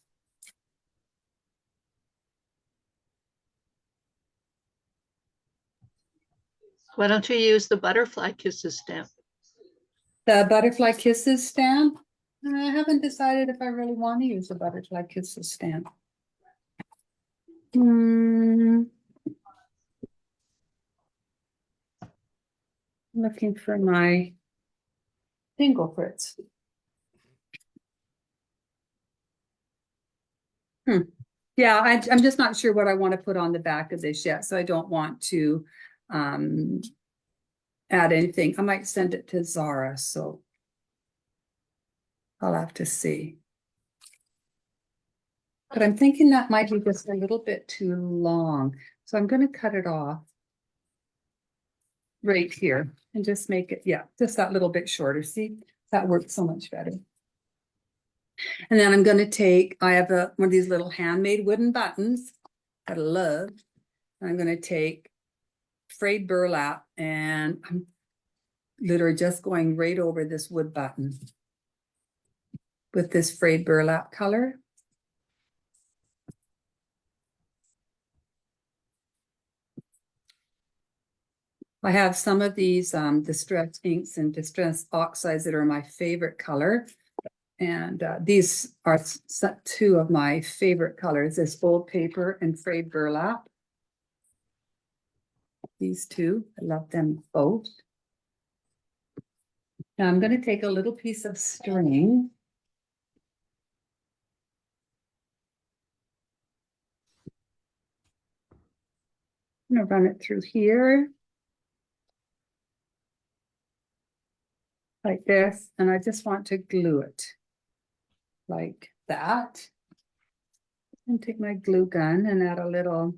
Why don't you use the butterfly kisses stamp? The butterfly kisses stamp. I haven't decided if I really want to use the butterfly kisses stamp. Looking for my Dingle Fritz. Yeah, I'm just not sure what I want to put on the back of this yet, so I don't want to add anything. I might send it to Zara, so I'll have to see. But I'm thinking that might be just a little bit too long, so I'm going to cut it off right here and just make it, yeah, just that little bit shorter. See, that works so much better. And then I'm going to take, I have one of these little handmade wooden buttons that I love. I'm going to take frayed burlap and I'm literally just going right over this wood button with this frayed burlap color. I have some of these distress inks and distress oxides that are my favorite color. And these are two of my favorite colors, this old paper and frayed burlap. These two, I love them both. Now I'm going to take a little piece of string. I'm going to run it through here. Like this, and I just want to glue it like that. And take my glue gun and add a little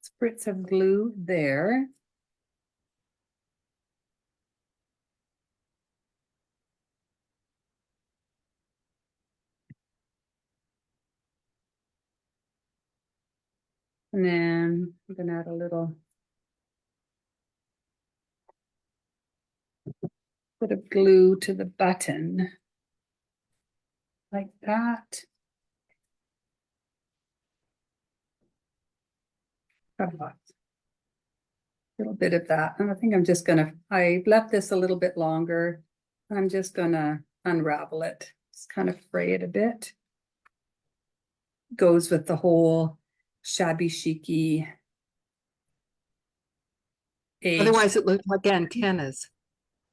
spritz of glue there. And then I'm going to add a little bit of glue to the button like that. A little bit of that. And I think I'm just going to, I left this a little bit longer. I'm just going to unravel it. Just kind of fray it a bit. Goes with the whole shabby chic-y. Otherwise it looked like antennas.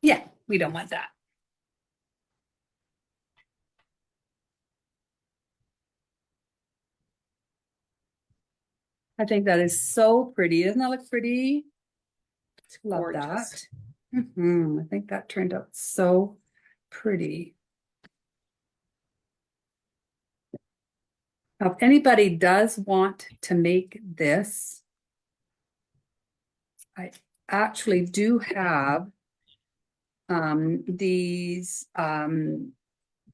Yeah, we don't want that. I think that is so pretty. Doesn't that look pretty? Love Gorgeous. that. I think that turned out so pretty. Now, if anybody does want to make this, I actually do have these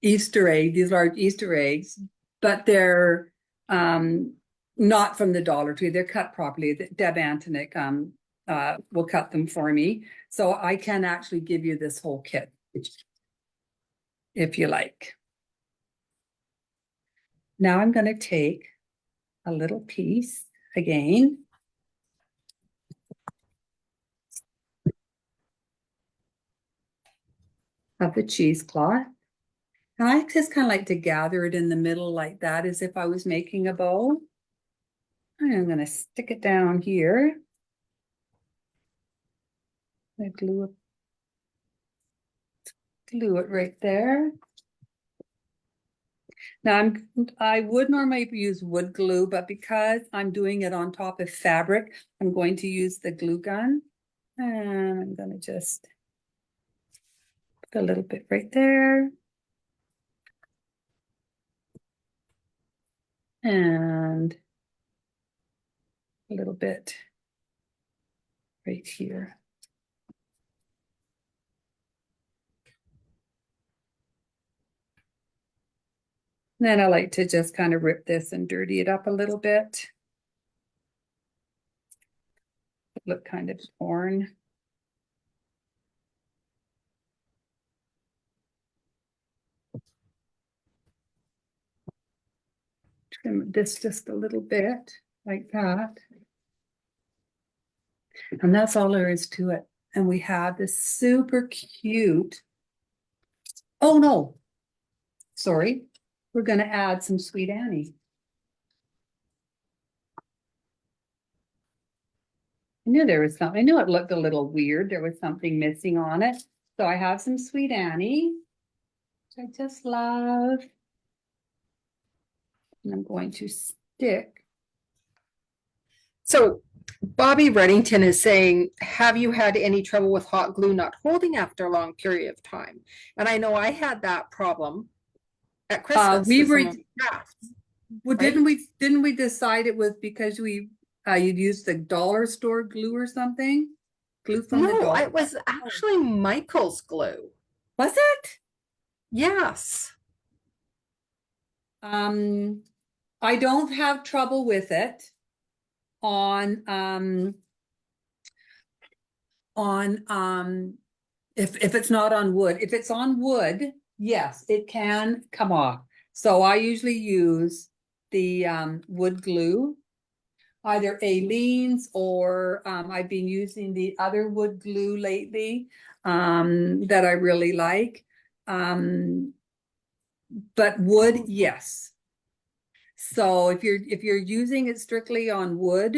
Easter egg, these large Easter eggs, but they're not from the Dollar Tree. They're cut properly. Deb Antonick will cut them for me. So I can actually give you this whole kit. if you like. Now I'm going to take a little piece again. Of the cheesecloth. And I just kind of like to gather it in the middle like that, as if I was making a bow. And I'm going to stick it down here. I glue it right there. Now I would normally use wood glue, but because I'm doing it on top of fabric, I'm going to use the glue gun. And I'm going to just put a little bit right there. And a little bit right here. Then I like to just kind of rip this and dirty it up a little bit. Look kind of torn. Trim this just a little bit like that. And that's all there is to it. And we have this super cute. Oh no, sorry. We're going to add some Sweet Annie. I knew there was something. I knew it looked a little weird. There was something missing on it. So I have some Sweet Annie, which I just love. And I'm going to stick. So Bobby Reddington is saying, have you had any trouble with hot glue not holding after a long period of time? And I know I had that problem at Christmas. We with were- some of my crafts. Well, Right? didn't we decide it was because you'd used the dollar store glue or something? Glue from the No, dollar. it was actually Michael's glue. Was it? Yes. I don't have trouble with it on if it's not on wood. If it's on wood, yes, it can come off. So I usually use the wood glue, either Aleene's or I've been using the other wood glue lately that I really like. But wood, yes. So if you're using it strictly on wood,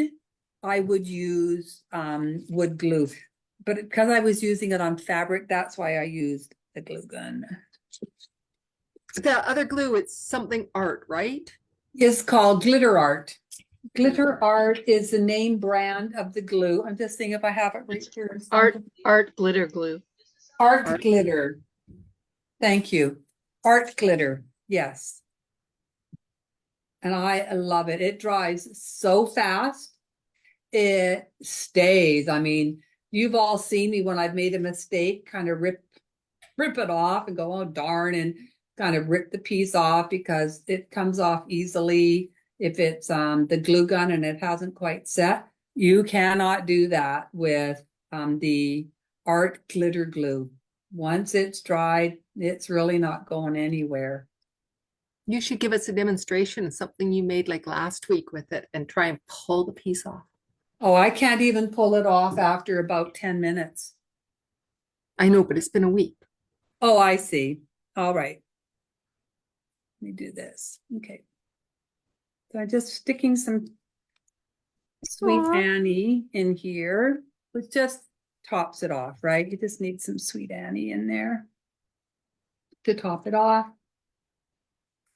I would use wood glue. But because I was using it on fabric, that's why I used the glue gun. The other glue, it's something art, right? It's called Glitter Art. Glitter Art is the name brand of the glue. I'm just seeing if I have it right here. Art glitter glue. Art Glitter. Thank you. Art Glitter. Yes. And I love it. It dries so fast. It stays. I mean, you've all seen me when I've made a mistake, kind of rip it off and go, oh darn, and kind of rip the piece off because it comes off easily if it's the glue gun and it hasn't quite set. You cannot do that with the art glitter glue. Once it's dried, it's really not going anywhere. You should give us a demonstration, something you made like last week with it, and try and pull the piece off. Oh, I can't even pull it off after about 10 minutes. I know, but it's been a week. Oh, I see. All right. Let me do this. Okay. So I'm just sticking some Sweet Aw. Annie in here, which just tops it off, right? You just need some Sweet Annie in there to top it off.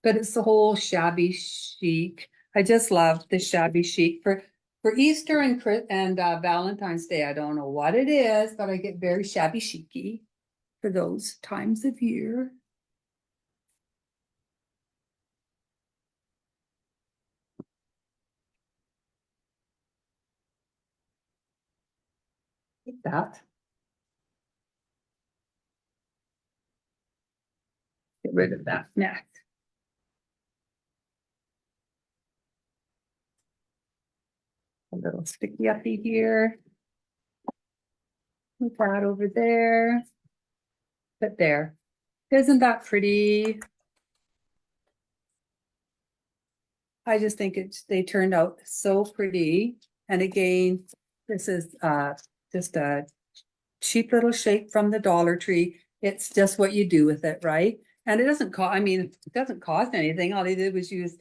But it's the whole shabby chic. I just love the shabby chic for Easter and Valentine's Day. I don't know what it is, but I get very shabby chicy for those times of year. Like that. Get rid of that neck. A little sticky uppy here. Put that over there. But there. Isn't that pretty? I just think they turned out so pretty. And again, this is just a cheap little shape from the Dollar Tree. It's just what you do with it, right? And it doesn't cost, I mean, it doesn't cost anything. All they did was use,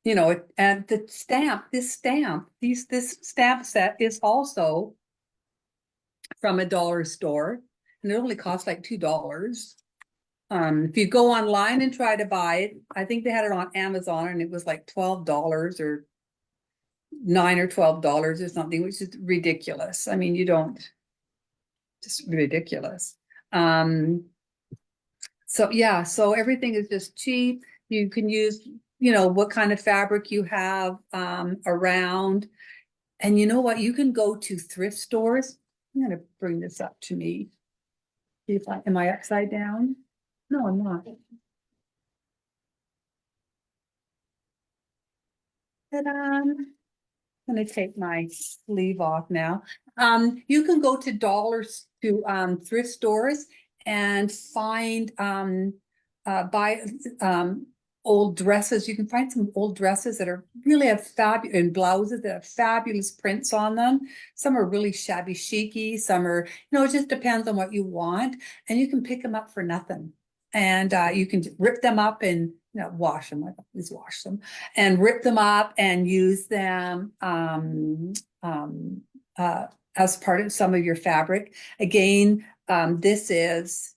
and the stamp, this stamp set is also from a dollar store, and it only costs like $2. If you go online and try to buy it, I think they had it on Amazon and it was like $12 or $9 or $12 or something, which is ridiculous. I mean, just ridiculous. So yeah, so everything is just cheap. You can use, what kind of fabric you have around. And you know what? You can go to thrift stores. I'm gonna bring this up to me. Am I upside down? No, I'm not. Ta-da. I'm gonna take my sleeve off now. You can go to thrift stores and find buy old dresses. You can find some old dresses that really have fabulous, and blouses that have fabulous prints on them. Some are really shabby chicy, some are, it just depends on what you want, and you can pick them up for nothing. And you can rip them up and wash them. Please wash them and rip them up and use them as part of some of your fabric. Again, this is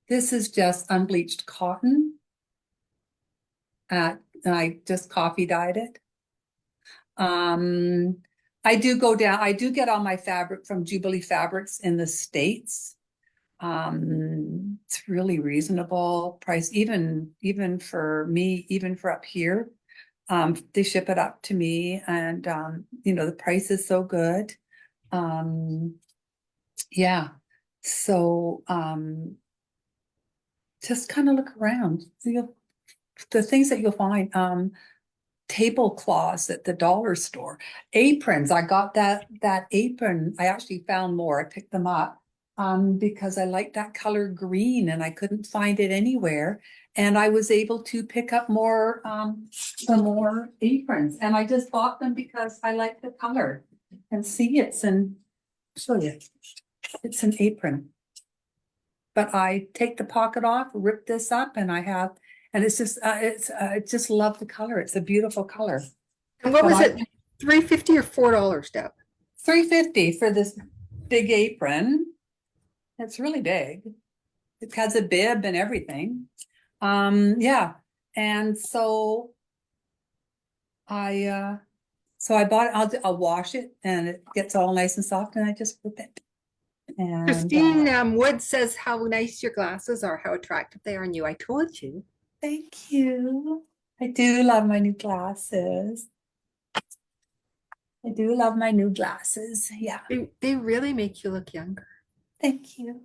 just unbleached cotton. And I just coffee dyed it. I do get all my fabric from Jubilee Fabrics in the States. It's really reasonable price, even for me, even for up here. They ship it up to me, and the price is so good. Yeah. So just kind of look around. The things that you'll find, tablecloths at the dollar store, aprons. I got that apron. I actually found more. I picked them up because I like that color green and I couldn't find it anywhere. And I was able to pick up some more aprons, and I just bought them because I like the color. And see, show you, it's an apron. But I take the pocket off, rip this up, and it's just, I just love the color. It's a beautiful color. And what was it? $3.50 or $4, Deb? $3.50 for this big apron. It's really big. It has a bib and everything. Yeah. And so I bought it. I'll wash it and it gets all nice and soft, and I just whip it. And Christine Wood says how nice your glasses are, how attractive they are on you. I told you. thank you. I do love my new glasses. I do love my new glasses. Yeah. They really make you look younger. Thank you.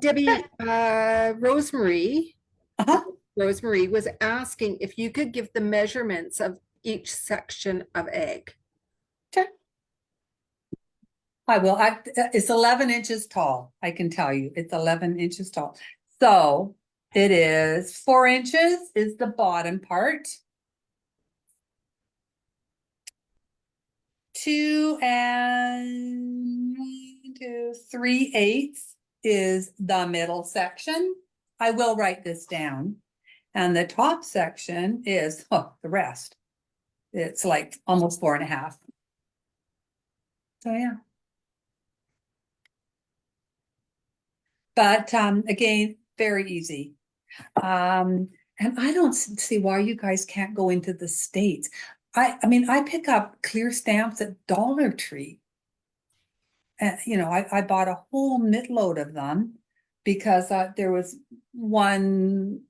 Debbie, Rosemary Uh-huh. was asking if you could give the measurements of each section of egg. Sure. I will. It's 11 inches tall. I can tell you it's 11 inches tall. So it is 4 inches is the bottom part. 2 3/8 is the middle section. I will write this down. And the top section is the rest. It's like almost 4.5. So yeah. But again, very easy. And I don't see why you guys can't go into the States. I mean, I pick up clear stamps at Dollar Tree. I bought a whole mitload of them because there was one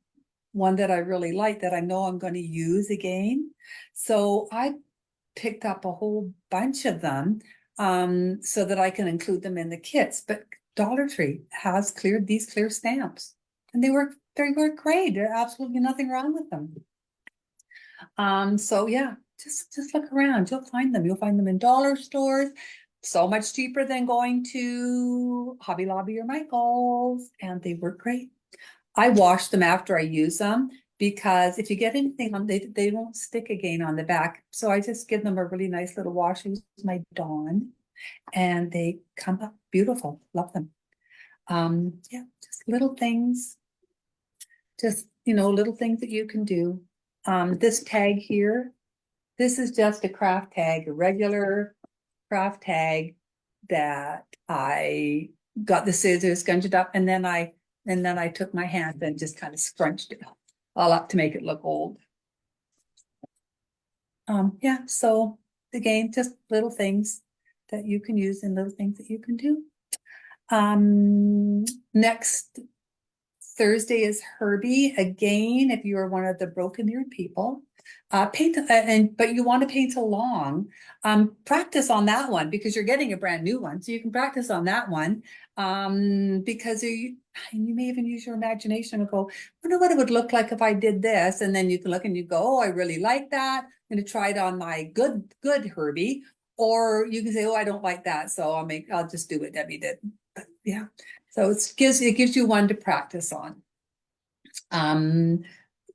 that I really liked that I know I'm going to use again. So I picked up a whole bunch of them so that I can include them in the kits. But Dollar Tree has these clear stamps, and they work great. There's absolutely nothing wrong with them. So yeah, just look around. You'll find them. You'll find them in dollar stores. so much cheaper than going to Hobby Lobby or Michael's, and they work great. I wash them after I use them because if you get anything on, they won't stick again on the back. So I just give them a really nice little wash. Use my Dawn, and they come up beautiful. Love them. Yeah, just little things. Just, little things that you can do. This tag here, this is just a craft tag, a regular craft tag that I got the scissors, scrunched it up, and then I took my hand and just kind of scrunched it all up to make it look old. Yeah, so again, just little things that you can use and little things that you can do. Next Thursday is Herbie again. If you are one of the broken eared people, paint but you want to paint along. Practice on that one because you're getting a brand new one, so you can practice on that one. Because you may even use your imagination and go, wonder what it would look like if I did this, and then you can look and you go, oh, I really like that. I'm going to try it on my good Herbie, or you can say, oh, I don't like that, so I'll just do what Debbie did. But yeah. So it gives you one to practice on.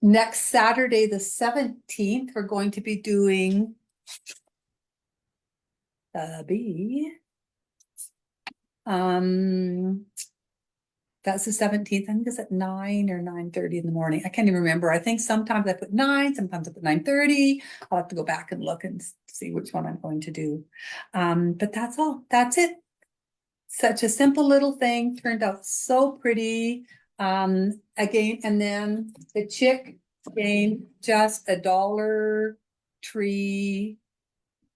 Next Saturday, the 17th, we're going to be doing Shabby. That's the 17th. I think it's at 9 or 9:30 in the morning. I can't even remember. I think sometimes I put 9, sometimes I put 9:30. I'll have to go back and look and see which one I'm going to do. But that's all. That's it. Such a simple little thing, turned out so pretty. Again, and then the Chic, again, just a $1 tree,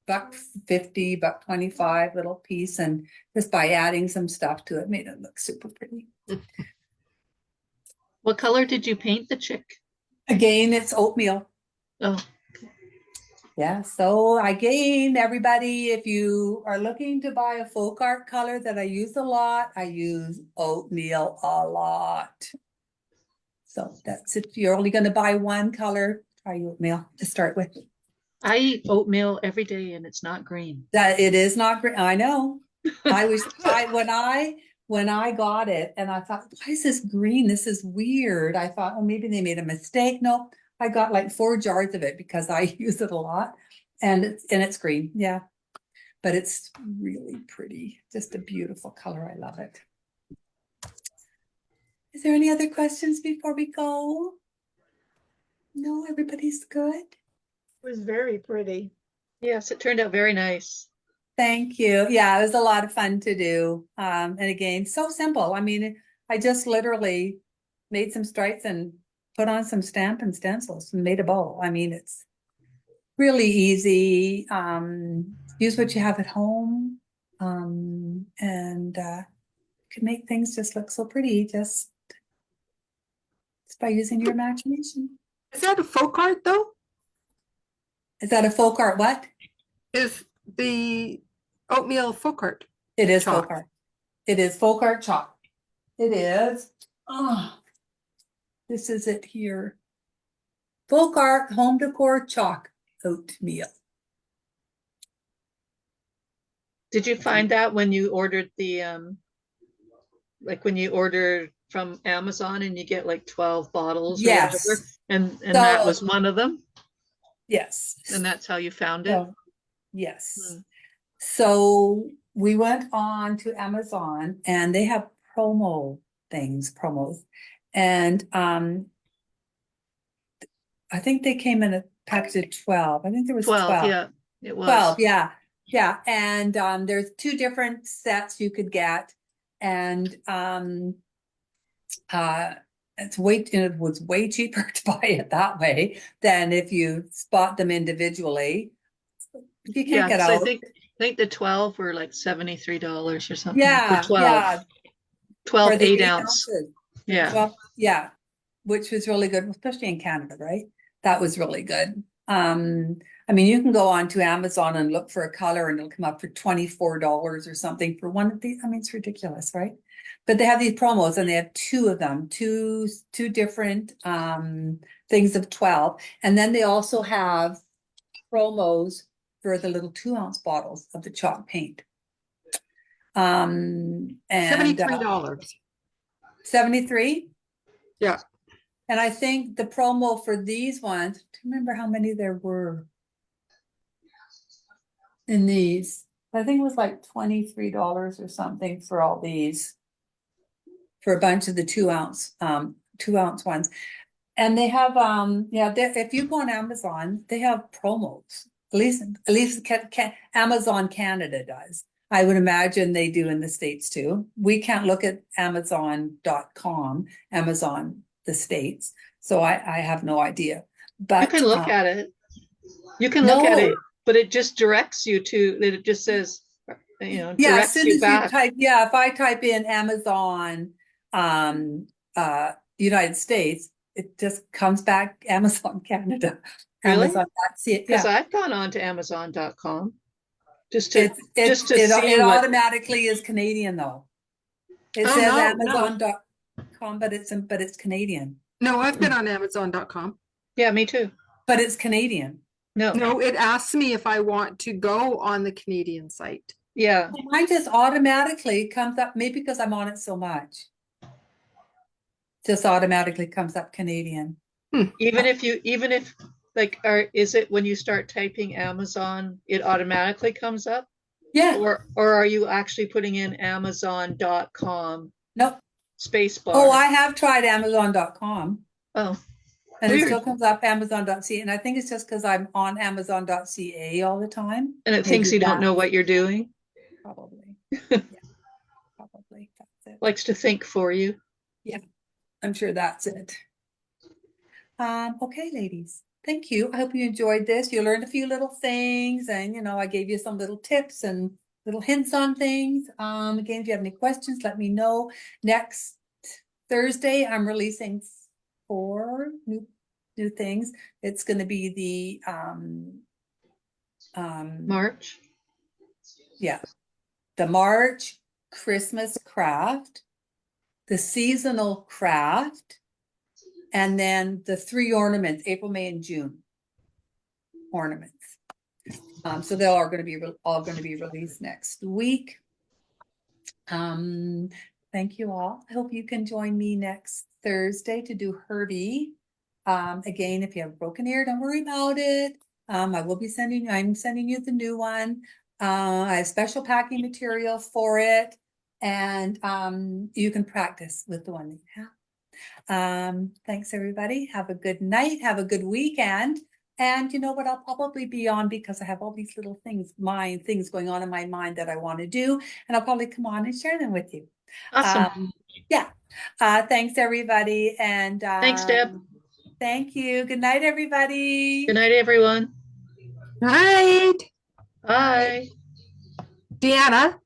$1.50, $1.25 little piece, and just by adding some stuff to it, made it look super pretty. What color did you paint the Chic? Again, it's oatmeal. Oh, Yeah, so again, everybody, if you are looking to buy a folk art color that I use a lot, I use oatmeal a lot. So that's if you're only going to buy one color, try oatmeal to start with. I eat oatmeal every day and it's not green. That it is not green. I know. When I got it and I thought, why is this green? This is weird. I thought, oh, maybe they made a mistake. No, I got like 4 jars of it because I use it a lot, and it's green. Yeah, but it's really pretty. Just a beautiful color. I love it. Is there any other questions before we go? No, everybody's good. It was very pretty. Yes, it turned out very nice. Thank you. Yeah, it was a lot of fun to do. And again, so simple. I mean, I just literally made some stripes and put on some stamp and stencils and made a bow. I mean, it's really easy. Use what you have at home. And can make things just look so pretty just by using your imagination. Is that a folk art though? Is that a folk art? What? Is the oatmeal folk art? It is Chalk. folk art. It is folk art chalk. It is. Oh, this is it here. Folk art home decor chalk oatmeal. Did you find that when you ordered the like when you order from Amazon and you get like 12 bottles or Yes. whatever, and that So- was one of them, Yes. and that's how you found it? So, yes. Hmm. So we went on to Amazon and they have promos. And I think they came in a package of 12. I think there was 12, yeah, it was. 12, yeah. Yeah. And there's 2 different sets you could get. And it was way cheaper to buy it that way than if you spot them individually. You Yeah, can't get 'cause I out. think the 12 were like $73 or something. Yeah, for 12. yeah. 12 For the 8-ounce. ounces. Yeah. Well, yeah, which was really good, especially in Canada, right? That was really good. I mean, you can go on to Amazon and look for a color and it'll come up for $24 or something for one of these. I mean, it's ridiculous, right? But they have these promos and they have 2 of them, two different things of 12. And then they also have promos for the little 2-ounce bottles of the chalk paint. And $73. 73. Yeah. And I think the promo for these ones, do you remember how many there were in these? I think it was like $23 or something for all these, for a bunch of the 2-ounce ones. And they have, if you go on Amazon, they have promos. At least Amazon Canada does. I would imagine they do in the States too. We can't look at Amazon.com, Amazon the States. So I have no idea. But You can look at it. You can look at it, but it just directs you to, it just says, as directs soon you as back. you type, if I type in Amazon, United States, it just comes back Amazon Canada. Really? Amazon, that's it. Because Yeah. I've gone on to Amazon.com just to see It what. automatically is Canadian though. It Oh, says no, Amazon.com, but it's Canadian. No, I've been on Amazon.com. Yeah, me too. But it's Canadian. No. No, it asks me if I want to go on the Canadian site. Yeah. Mine just automatically comes up, maybe because I'm on it so much. Just automatically comes up Canadian. Even if like, is it when you start typing Amazon, it automatically comes up? Yeah. Or are you actually putting in Amazon.com Nope. spacebar? Oh, I have tried Amazon.com. Oh, and weird. it still comes up Amazon.ca. And I think it's just because I'm on Amazon.ca all the time. And it thinks you don't know what you're doing. Probably. Yeah, probably. That's it. Likes to think for you. Yeah, I'm sure that's it. Okay, ladies. Thank you. I hope you enjoyed this. You learned a few little things, and I gave you some little tips and little hints on things. Again, if you have any questions, let me know. Next Thursday, I'm releasing 4 new things. It's going to be the March. Yeah, the March Christmas craft, the seasonal craft, and then the 3 ornaments, April, May, and June ornaments. So they're all going to be released next week. Thank you all. I hope you can join me next Thursday to do Herbie. Again, if you have a broken ear, don't worry about it. I'm sending you the new one. I have special packing material for it, and you can practice with the one that you have. Thanks everybody. Have a good night. Have a good weekend. And you know what? I'll probably be on because I have all these little things going on in my mind that I want to do, and I'll probably come on and share them with you. Awesome. Yeah. Thanks everybody. And Thanks, Deb. Thank you. Good night, everybody. Good night, everyone. Right. Bye. Deanna,